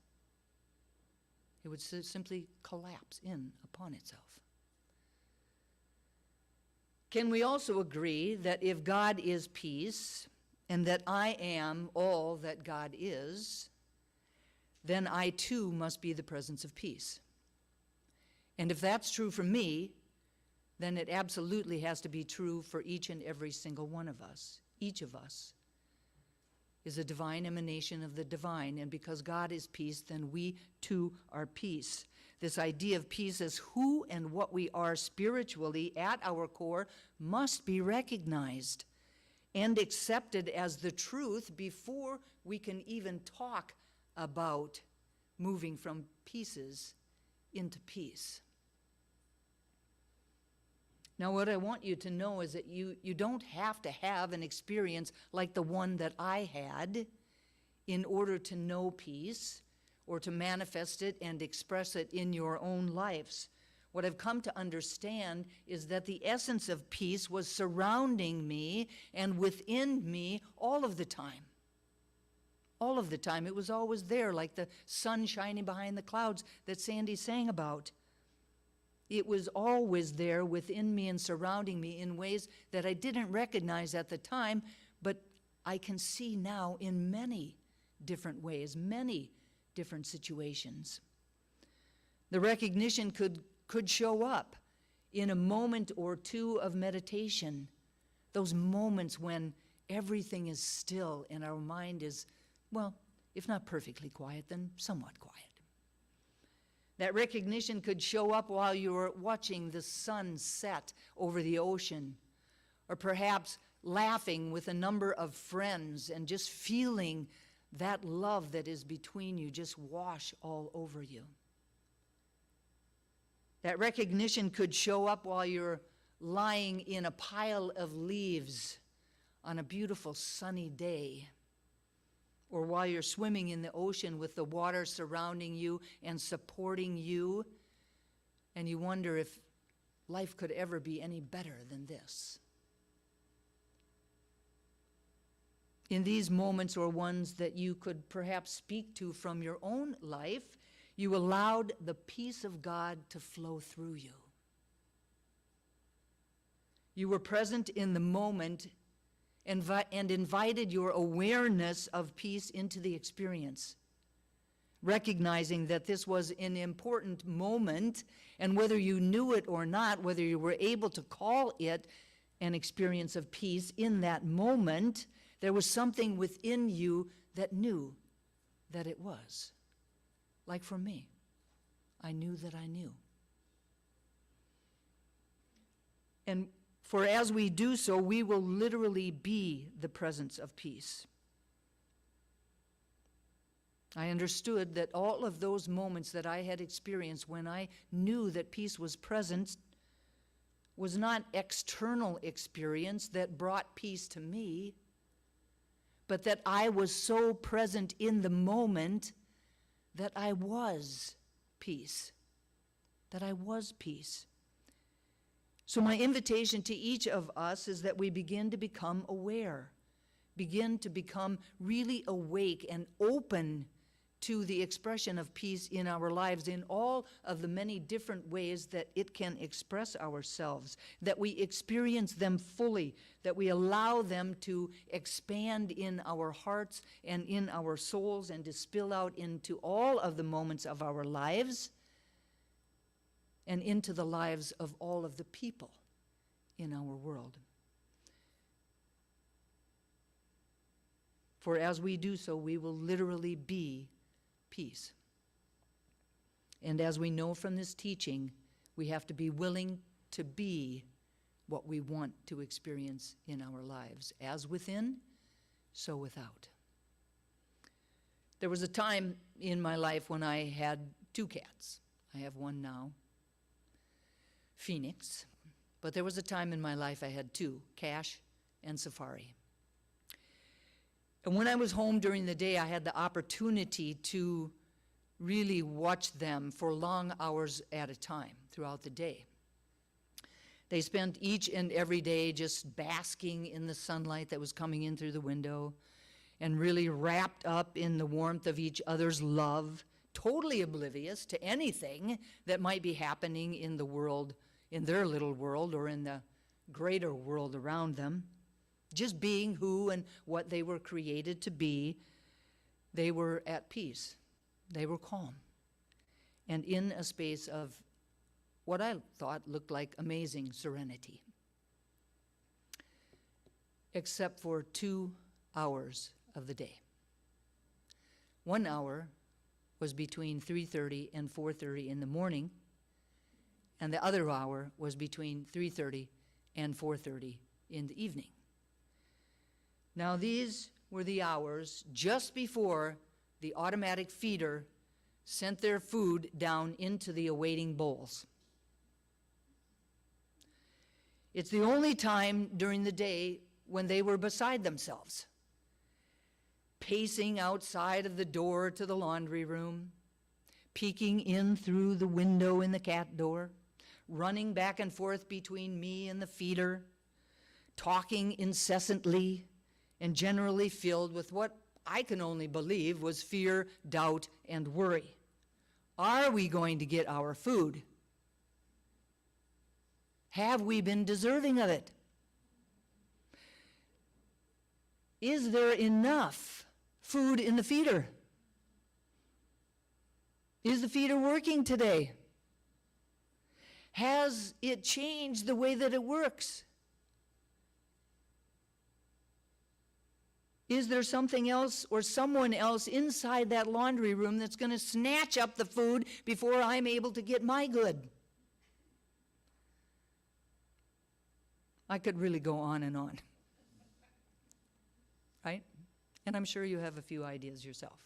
It would simply collapse in upon itself. Can we also agree that if God is peace, and that I am all that God is, then I too must be the presence of peace? And if that's true for me, then it absolutely has to be true for each and every single one of us. Each of us is a divine emanation of the divine, and because God is peace, then we too are peace. This idea of peace as who and what we are spiritually at our core must be recognized and accepted as the truth before we can even talk about moving from pieces into peace. Now, what I want you to know is that you don't have to have an experience like the one that I had in order to know peace or to manifest it and express it in your own lives. What I've come to understand is that the essence of peace was surrounding me and within me all of the time. All of the time. It was always there, like the sun shining behind the clouds that Sandy sang about. It was always there within me and surrounding me in ways that I didn't recognize at the time, but I can see now in many different ways, many different situations. The recognition could show up in a moment or two of meditation, those moments when everything is still and our mind is, well, if not perfectly quiet, then somewhat quiet. That recognition could show up while you were watching the sun set over the ocean, or perhaps laughing with a number of friends and just feeling that love that is between you just wash all over you. That recognition could show up while you're lying in a pile of leaves on a beautiful sunny day, or while you're swimming in the ocean with the water surrounding you and supporting you, and you wonder if life could ever be any better than this. In these moments, or ones that you could perhaps speak to from your own life, you allowed the peace of God to flow through you. You were present in the moment and invited your awareness of peace into the experience, recognizing that this was an important moment, and whether you knew it or not, whether you were able to call it an experience of peace in that moment, there was something within you that knew that it was. Like for me, I knew that I knew. And for as we do so, we will literally be the presence of peace. I understood that all of those moments that I had experienced when I knew that peace was present was not external experience that brought peace to me, but that I was so present in the moment that I was peace. That I was peace. So my invitation to each of us is that we begin to become aware, begin to become really awake and open to the expression of peace in our lives in all of the many different ways that it can express ourselves, that we experience them fully, that we allow them to expand in our hearts and in our souls and to spill out into all of the moments of our lives and into the lives of all of the people in our world. For as we do so, we will literally be peace. And as we know from this teaching, we have to be willing to be what we want to experience in our lives, as within, so without. There was a time in my life when I had 2 cats. I have one now, Phoenix. But there was a time in my life I had 2, Cash and Safari. And when I was home during the day, I had the opportunity to really watch them for long hours at a time throughout the day. They spent each and every day just basking in the sunlight that was coming in through the window and really wrapped up in the warmth of each other's love, totally oblivious to anything that might be happening in the world, in their little world or in the greater world around them. Just being who and what they were created to be, they were at peace. They were calm. And in a space of what I thought looked like amazing serenity. Except for 2 hours of the day. 1 hour was between 3:30 and 4:30 in the morning, and the other hour was between 3:30 and 4:30 in the evening. Now, these were the hours just before the automatic feeder sent their food down into the awaiting bowls. It's the only time during the day when they were beside themselves, pacing outside of the door to the laundry room, peeking in through the window in the cat door, running back and forth between me and the feeder, talking incessantly, and generally filled with what I can only believe was fear, doubt, and worry. Are we going to get our food? Have we been deserving of it? Is there enough food in the feeder? Is the feeder working today? Has it changed the way that it works? Is there something else or someone else inside that laundry room that's going to snatch up the food before I'm able to get my good? I could really go on and on. Right? And I'm sure you have a few ideas yourself.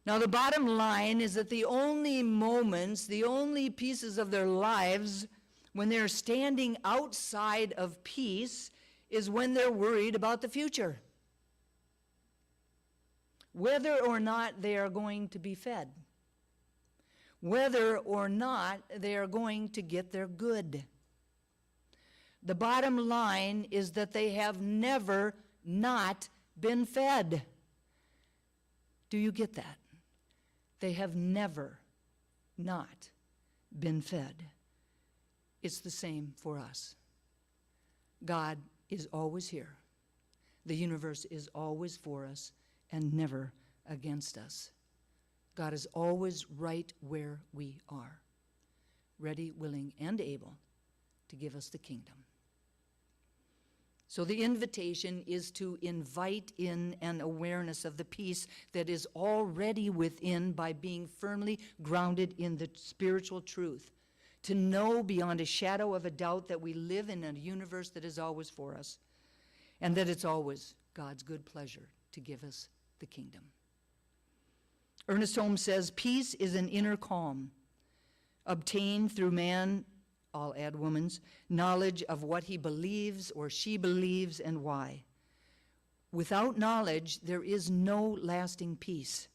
Now, the bottom line is that the only moments, the only pieces of their lives when they're standing outside of peace is when they're worried about the future. Whether or not they are going to be fed. Whether or not they are going to get their good. The bottom line is that they have never not been fed. Do you get that? They have never not been fed. It's the same for us. God is always here. The universe is always for us and never against us. God is always right where we are, ready, willing, and able to give us the kingdom. So the invitation is to invite in an awareness of the peace that is already within by being firmly grounded in the spiritual truth. To know beyond a shadow of a doubt that we live in a universe that is always for us, and that it's always God's good pleasure to give us the kingdom. Ernest Holmes says, peace is an inner calm, obtained through man, I'll add woman's, knowledge of what he believes or she believes and why. Without knowledge, there is no lasting peace.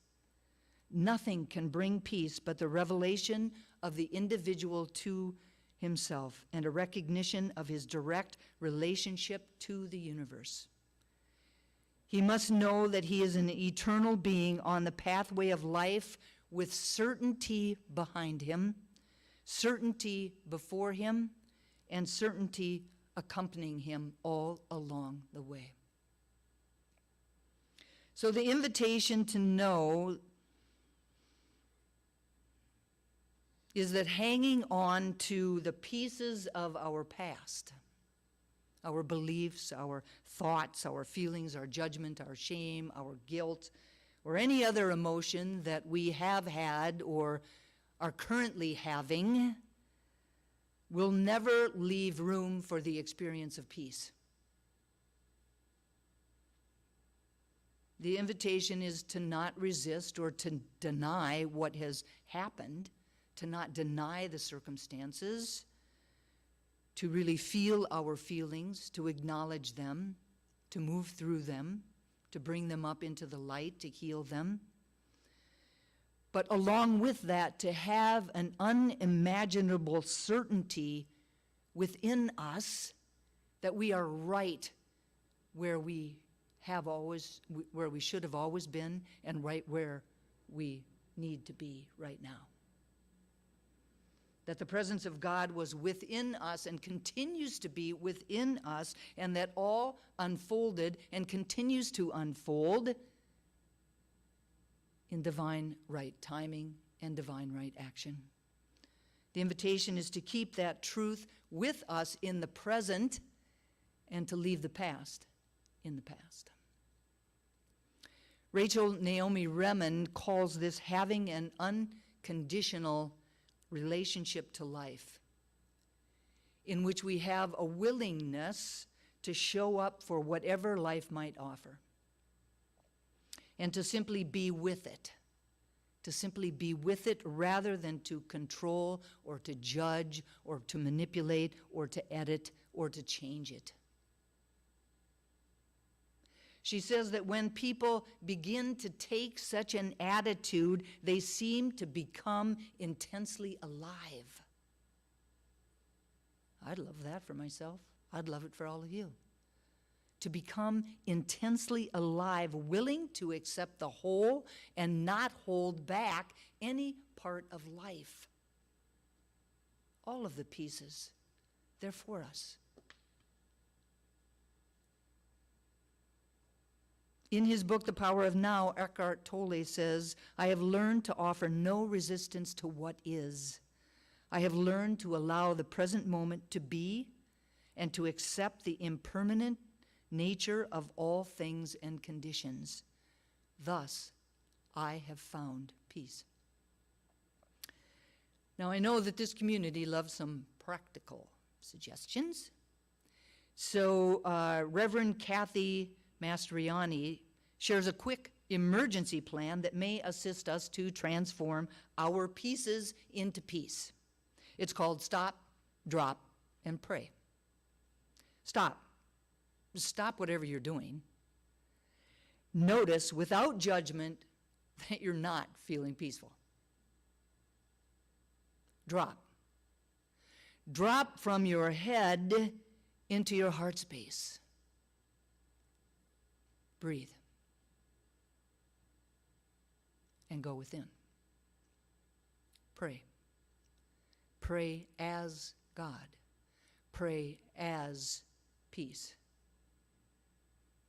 Nothing can bring peace but the revelation of the individual to himself and a recognition of his direct relationship to the universe. He must know that he is an eternal being on the pathway of life with certainty behind him, certainty before him, and certainty accompanying him all along the way. So the invitation to know is that hanging on to the pieces of our past, our beliefs, our thoughts, our feelings, our judgment, our shame, our guilt, or any other emotion that we have had or are currently having, will never leave room for the experience of peace. The invitation is to not resist or to deny what has happened, to not deny the circumstances, to really feel our feelings, to acknowledge them, to move through them, to bring them up into the light, to heal them. But along with that, to have an unimaginable certainty within us that we are right where we should have always been, and right where we need to be right now. That the presence of God was within us and continues to be within us, and that all unfolded and continues to unfold in divine right timing and divine right action. The invitation is to keep that truth with us in the present and to leave the past in the past. Rachel Naomi Remen calls this having an unconditional relationship to life, in which we have a willingness to show up for whatever life might offer, and to simply be with it, rather than to control or to judge or to manipulate or to edit or to change it. She says that when people begin to take such an attitude, they seem to become intensely alive. I'd love that for myself. I'd love it for all of you. To become intensely alive, willing to accept the whole and not hold back any part of life. All of the pieces, they're for us. In his book, The Power of Now, Eckhart Tolle says, I have learned to offer no resistance to what is. I have learned to allow the present moment to be and to accept the impermanent nature of all things and conditions. Thus, I have found peace. Now, I know that this community loves some practical suggestions. So, Reverend Kathy Mastriani shares a quick emergency plan that may assist us to transform our pieces into peace. It's called Stop, Drop, and Pray. Stop. Stop whatever you're doing. Notice without judgment that you're not feeling peaceful. Drop. Drop from your head into your heart space. Breathe. And go within. Pray. Pray as God. Pray as peace.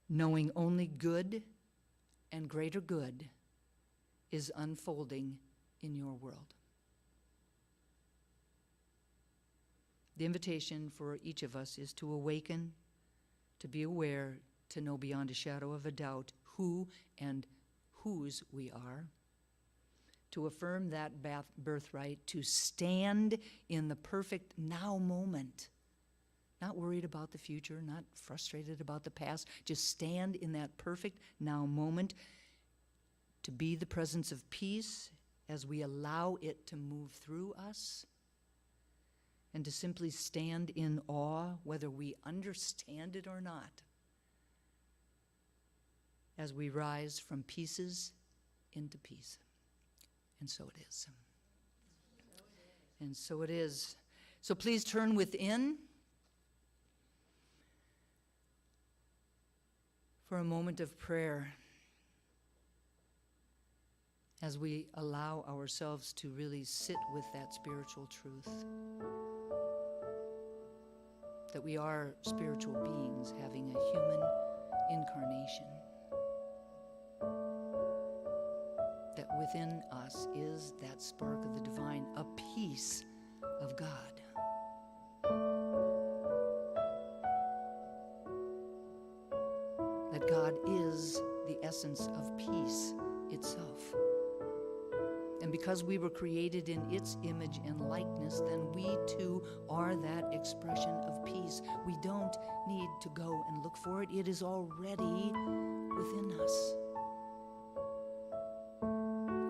Knowing only good and greater good is unfolding in your world. The invitation for each of us is to awaken, to be aware, to know beyond a shadow of a doubt who and whose we are, to affirm that birthright, to stand in the perfect now moment, not worried about the future, not frustrated about the past, just stand in that perfect now moment, to be the presence of peace as we allow it to move through us, and to simply stand in awe, whether we understand it or not, as we rise from pieces into peace. And so it is. And so it is. So please turn within for a moment of prayer as we allow ourselves to really sit with that spiritual truth. That we are spiritual beings having a human incarnation. That within us is that spark of the divine, a piece of God. That God is the essence of peace itself. And because we were created in its image and likeness, then we too are that expression of peace. We don't need to go and look for it. It is already within us.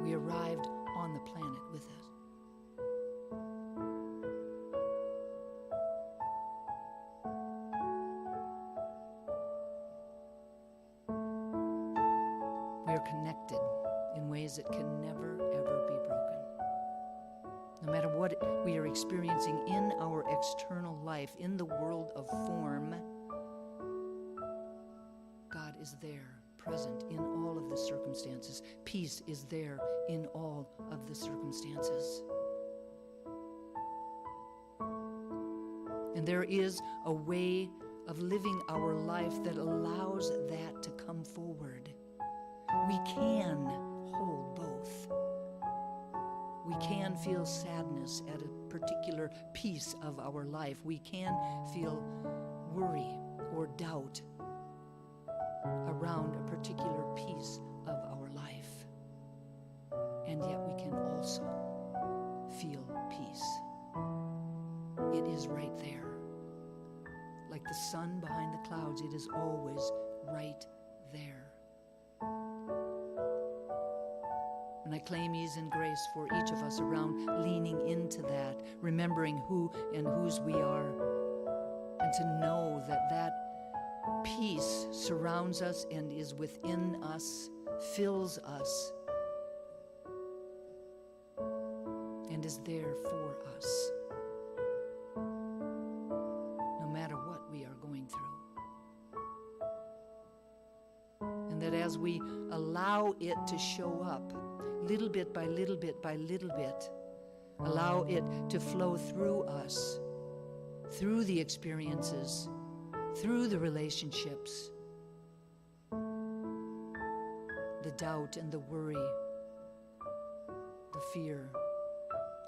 We arrived on the planet with it. We are connected in ways that can never, ever be broken. No matter what we are experiencing in our external life, in the world of form, God is there, present in all of the circumstances. Peace is there in all of the circumstances. And there is a way of living our life that allows that to come forward. We can hold both. We can feel sadness at a particular piece of our life. We can feel worry or doubt around a particular piece of our life. And yet we can also feel peace. It is right there. Like the sun behind the clouds, it is always right there. And I claim ease and grace for each of us around leaning into that, remembering who and whose we are, and to know that that peace surrounds us and is within us, fills us, and is there for us, no matter what we are going through. And that as we allow it to show up, little bit by little bit by little bit, allow it to flow through us, through the experiences, through the relationships, the doubt and the worry, the fear,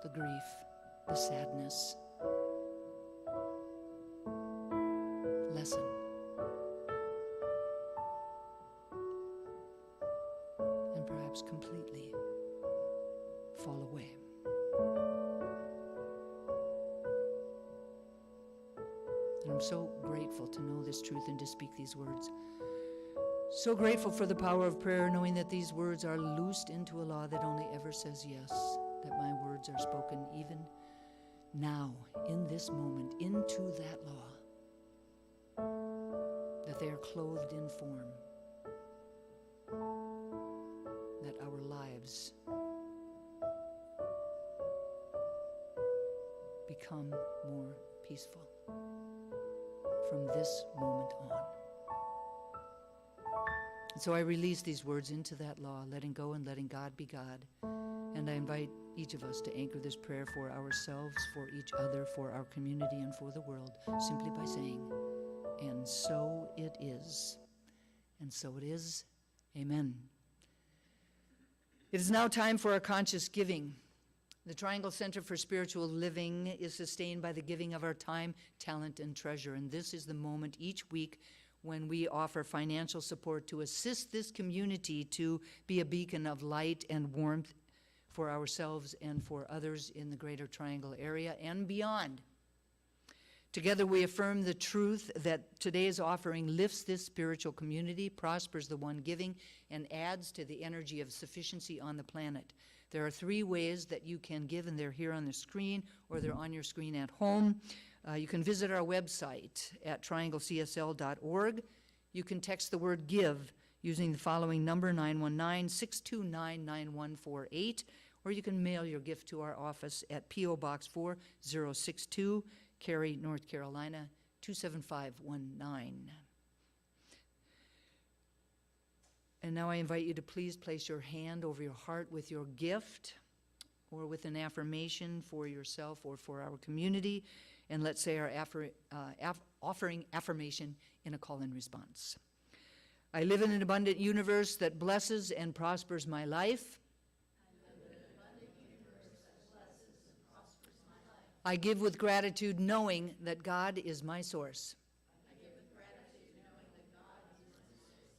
the grief, the sadness. Lessen. And perhaps completely fall away. And I'm so grateful to know this truth and to speak these words. So grateful for the power of prayer, knowing that these words are loosed into a law that only ever says yes, that my words are spoken even now, in this moment, into that law, that they are clothed in form, that our lives become more peaceful from this moment on. And so I release these words into that law, letting go and letting God be God. And I invite each of us to anchor this prayer for ourselves, for each other, for our community, and for the world, simply by saying, and so it is. And so it is. Amen. It is now time for our conscious giving. The Triangle Center for Spiritual Living is sustained by the giving of our time, talent, and treasure. And this is the moment each week when we offer financial support to assist this community to be a beacon of light and warmth for ourselves and for others in the Greater Triangle area and beyond. Together we affirm the truth that today's offering lifts this spiritual community, prospers the one giving, and adds to the energy of sufficiency on the planet. There are 3 ways that you can give, and they're here on the screen, or they're on your screen at home. You can visit our website at trianglecsl.org. You can text the word GIVE using the following number, 919-629-9148, or you can mail your gift to our office at PO Box 4062, Cary, North Carolina, 27519. And now I invite you to please place your hand over your heart with your gift or with an affirmation for yourself or for our community. And let's say our offering affirmation in a call and response. I live in an abundant universe that blesses and prospers my life. I give with gratitude knowing that God is my source.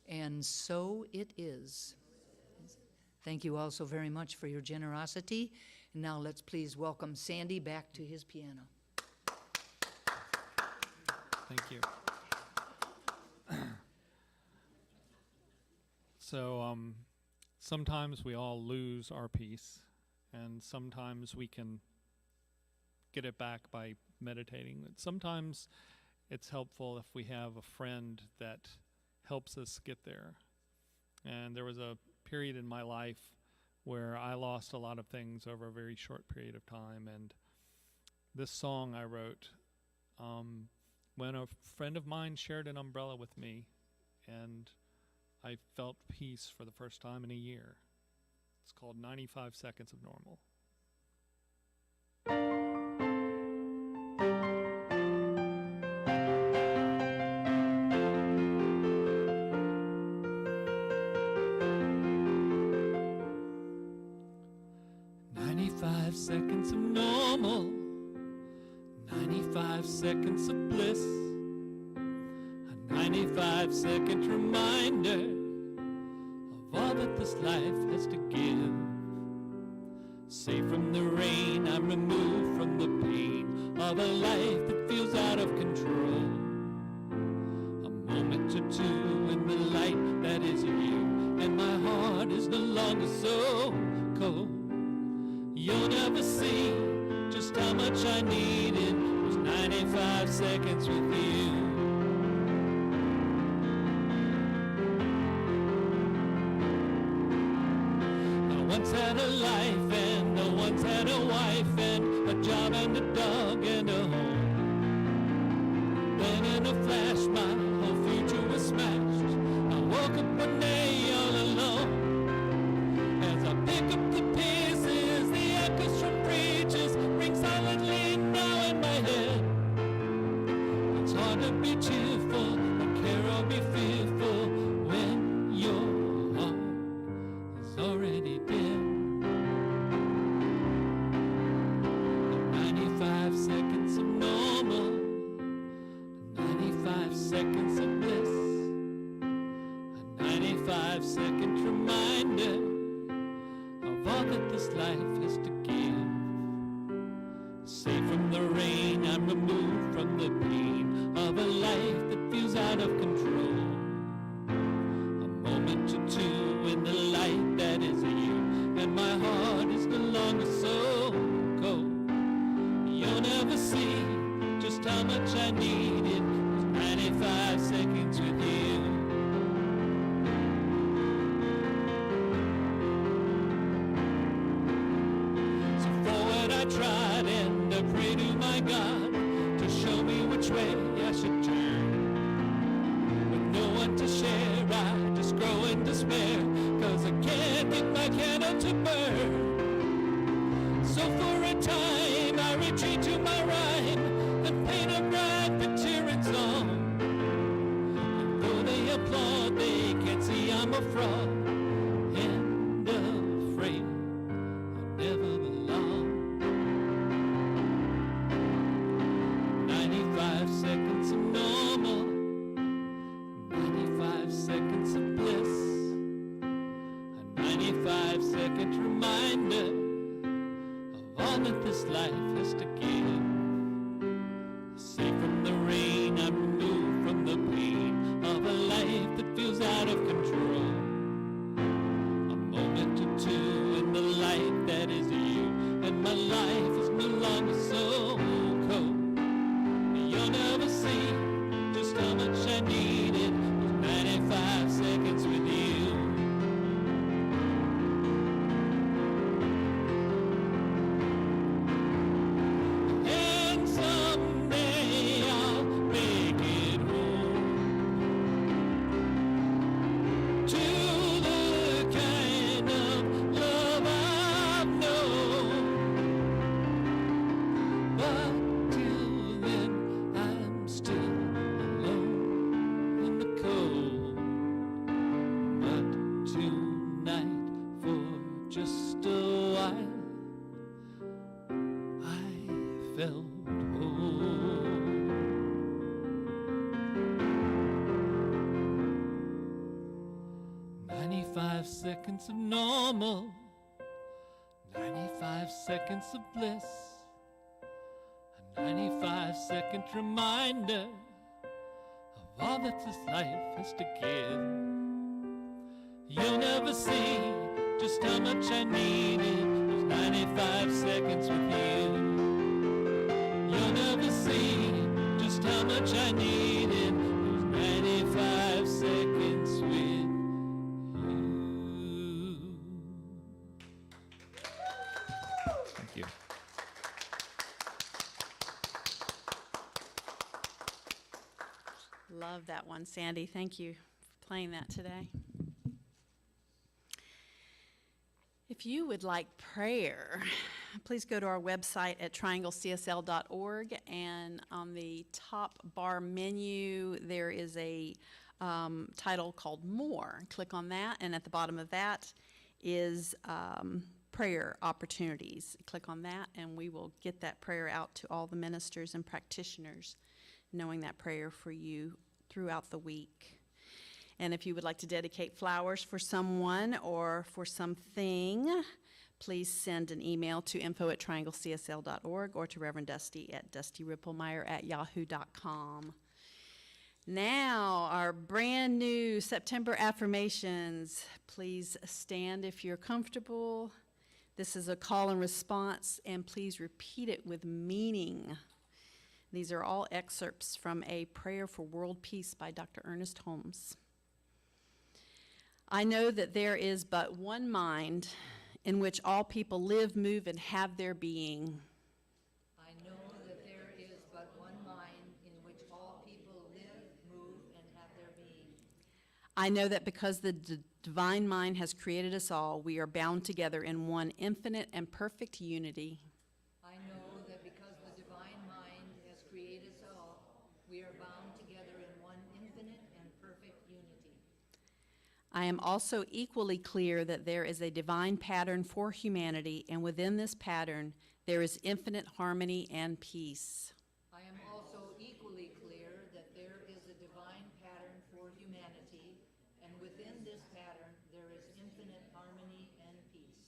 And so it is. Thank you all so very much for your generosity. And now let's please welcome Sandy back to his piano. Thank you. So sometimes we all lose our peace, and sometimes we can get it back by meditating. But sometimes it's helpful if we have a friend that helps us get there. And there was a period in my life where I lost a lot of things over a very short period of time, and this song I wrote when a friend of mine shared an umbrella with me, and I felt peace for the first time in a year. It's called 95 Seconds of Normal. 95 seconds of normal, 95 seconds of bliss, a 95-second reminder of all that this life has to give. Safe from the rain, I'm removed from the pain of a life that feels out of control. A moment or two in the light that is you, and my heart is no longer so cold. You'll never see just how much I needed those 95 seconds with you. I once had a life, and I once had a wife, and a job and a dog and a home. Then in a flash my whole future was smashed. I woke up one day all alone. As I pick up the pieces, the echoes from preachers ring silently now in my head. It's hard to be cheerful or care or be fearful when your heart is already dead. The 95 seconds of normal, 95 seconds of bliss, a 95-second reminder of all that this life has to give. Safe from the rain, I'm removed from the pain of a life that feels out of control. A moment or two in the light that is you, and my heart is no longer so cold. You'll never see just how much I needed those 95 seconds with you. So forward I tried, and I prayed to my God to show me which way I should turn. With no one to share, I just grow in despair, 'cause I can't get my candle to burn. So for a time I retreat to my rhyme and paint a bright picture in song. And though they applaud, they can't see I'm a fraud and afraid I'll never belong. 95 seconds of normal, 95 seconds of bliss, a 95-second reminder of all that this life has to give. 95 seconds of normal, 95 seconds of bliss, a 95-second reminder of all that this life has to give. You'll never see just how much I needed those 95 seconds with you. You'll never see just how much I needed those 95 seconds with you. Thank you. Love that one, Sandy. Thank you for playing that today. If you would like prayer, please go to our website at trianglecsl.org, and on the top bar menu there is a title called More. Click on that, and at the bottom of that is prayer opportunities. Click on that, and we will get that prayer out to all the ministers and practitioners, knowing that prayer for you throughout the week. And if you would like to dedicate flowers for someone or for something, please send an email to info@trianglecsl.org or to Reverend Dusty at dustyrippelmeyer@yahoo.com. Now, our brand new September affirmations. Please stand if you're comfortable. This is a call and response, and please repeat it with meaning. These are all excerpts from A Prayer for World Peace by Dr. Ernest Holmes. I know that there is but one mind in which all people live, move, and have their being. I know that there is but one mind in which all people live, move, and have their being. I know that because the divine mind has created us all, we are bound together in one infinite and perfect unity. I know that because the divine mind has created us all, we are bound together in one infinite and perfect unity. I am also equally clear that there is a divine pattern for humanity, and within this pattern, there is infinite harmony and peace. I am also equally clear that there is a divine pattern for humanity, and within this pattern, there is infinite harmony and peace.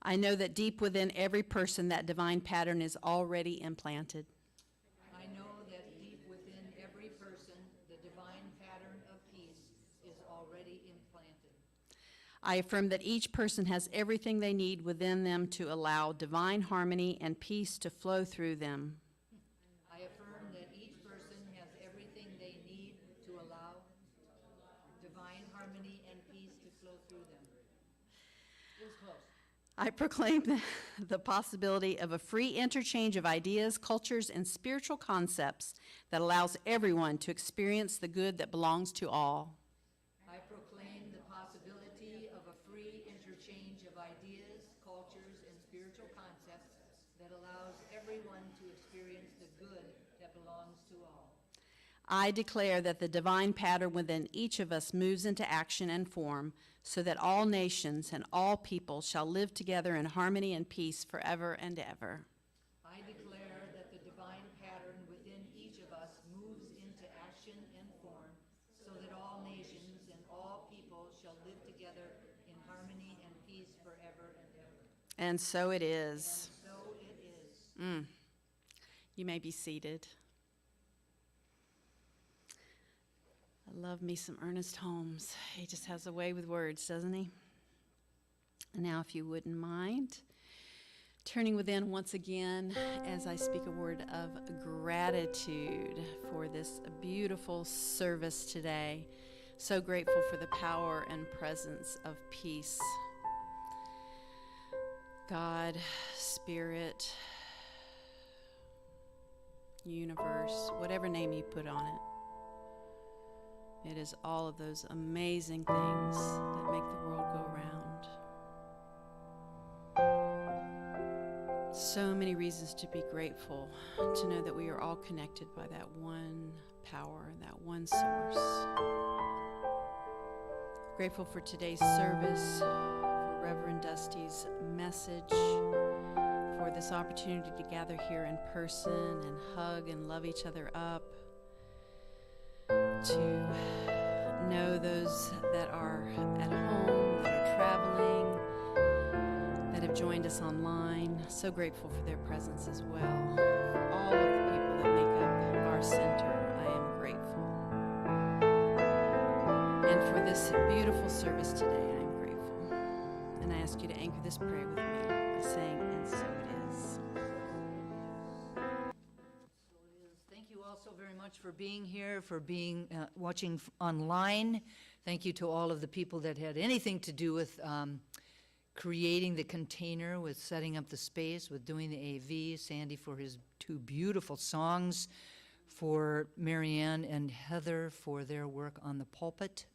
I know that deep within every person, that divine pattern is already implanted. I know that deep within every person, the divine pattern of peace is already implanted. I affirm that each person has everything they need within them to allow divine harmony and peace to flow through them. I affirm that each person has everything they need to allow divine harmony and peace to flow through them. It was close. I proclaim the possibility of a free interchange of ideas, cultures, and spiritual concepts that allows everyone to experience the good that belongs to all. I proclaim the possibility of a free interchange of ideas, cultures, and spiritual concepts that allows everyone to experience the good that belongs to all. I declare that the divine pattern within each of us moves into action and form so that all nations and all people shall live together in harmony and peace forever and ever. I declare that the divine pattern within each of us moves into action and form so that all nations and all people shall live together in harmony and peace forever and ever. And so it is. And so it is. You may be seated. I love me some Ernest Holmes. He just has a way with words, doesn't he? And now, if you wouldn't mind, turning within once again as I speak a word of gratitude for this beautiful service today. So grateful for the power and presence of peace. God, Spirit, universe, whatever name you put on it. It is all of those amazing things that make the world go round. So many reasons to be grateful, to know that we are all connected by that one power, that one source. Grateful for today's service, for Reverend Dusty's message, for this opportunity to gather here in person and hug and love each other up, to know those that are at home joined us online. So grateful for their presence as well. For all of the people that make up our center, I am grateful. And for this beautiful service today, I am grateful. And I ask you to anchor this prayer with me by saying, and so it is. Thank you all so very much for being here, for being watching online. Thank you to all of the people that had anything to do with creating the container, with setting up the space, with doing the AV, Sandy for his 2 beautiful songs, for Marianne and Heather for their work on the pulpit.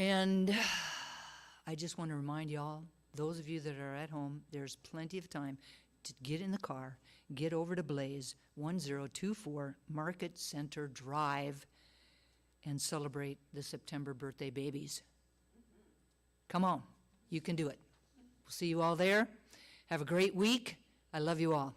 And I just want to remind y'all, those of you that are at home, there's plenty of time to get in the car, get over to Blaze, 1024 Market Center Drive, and celebrate the September birthday babies. Come on, you can do it. We'll see you all there. Have a great week. I love you all.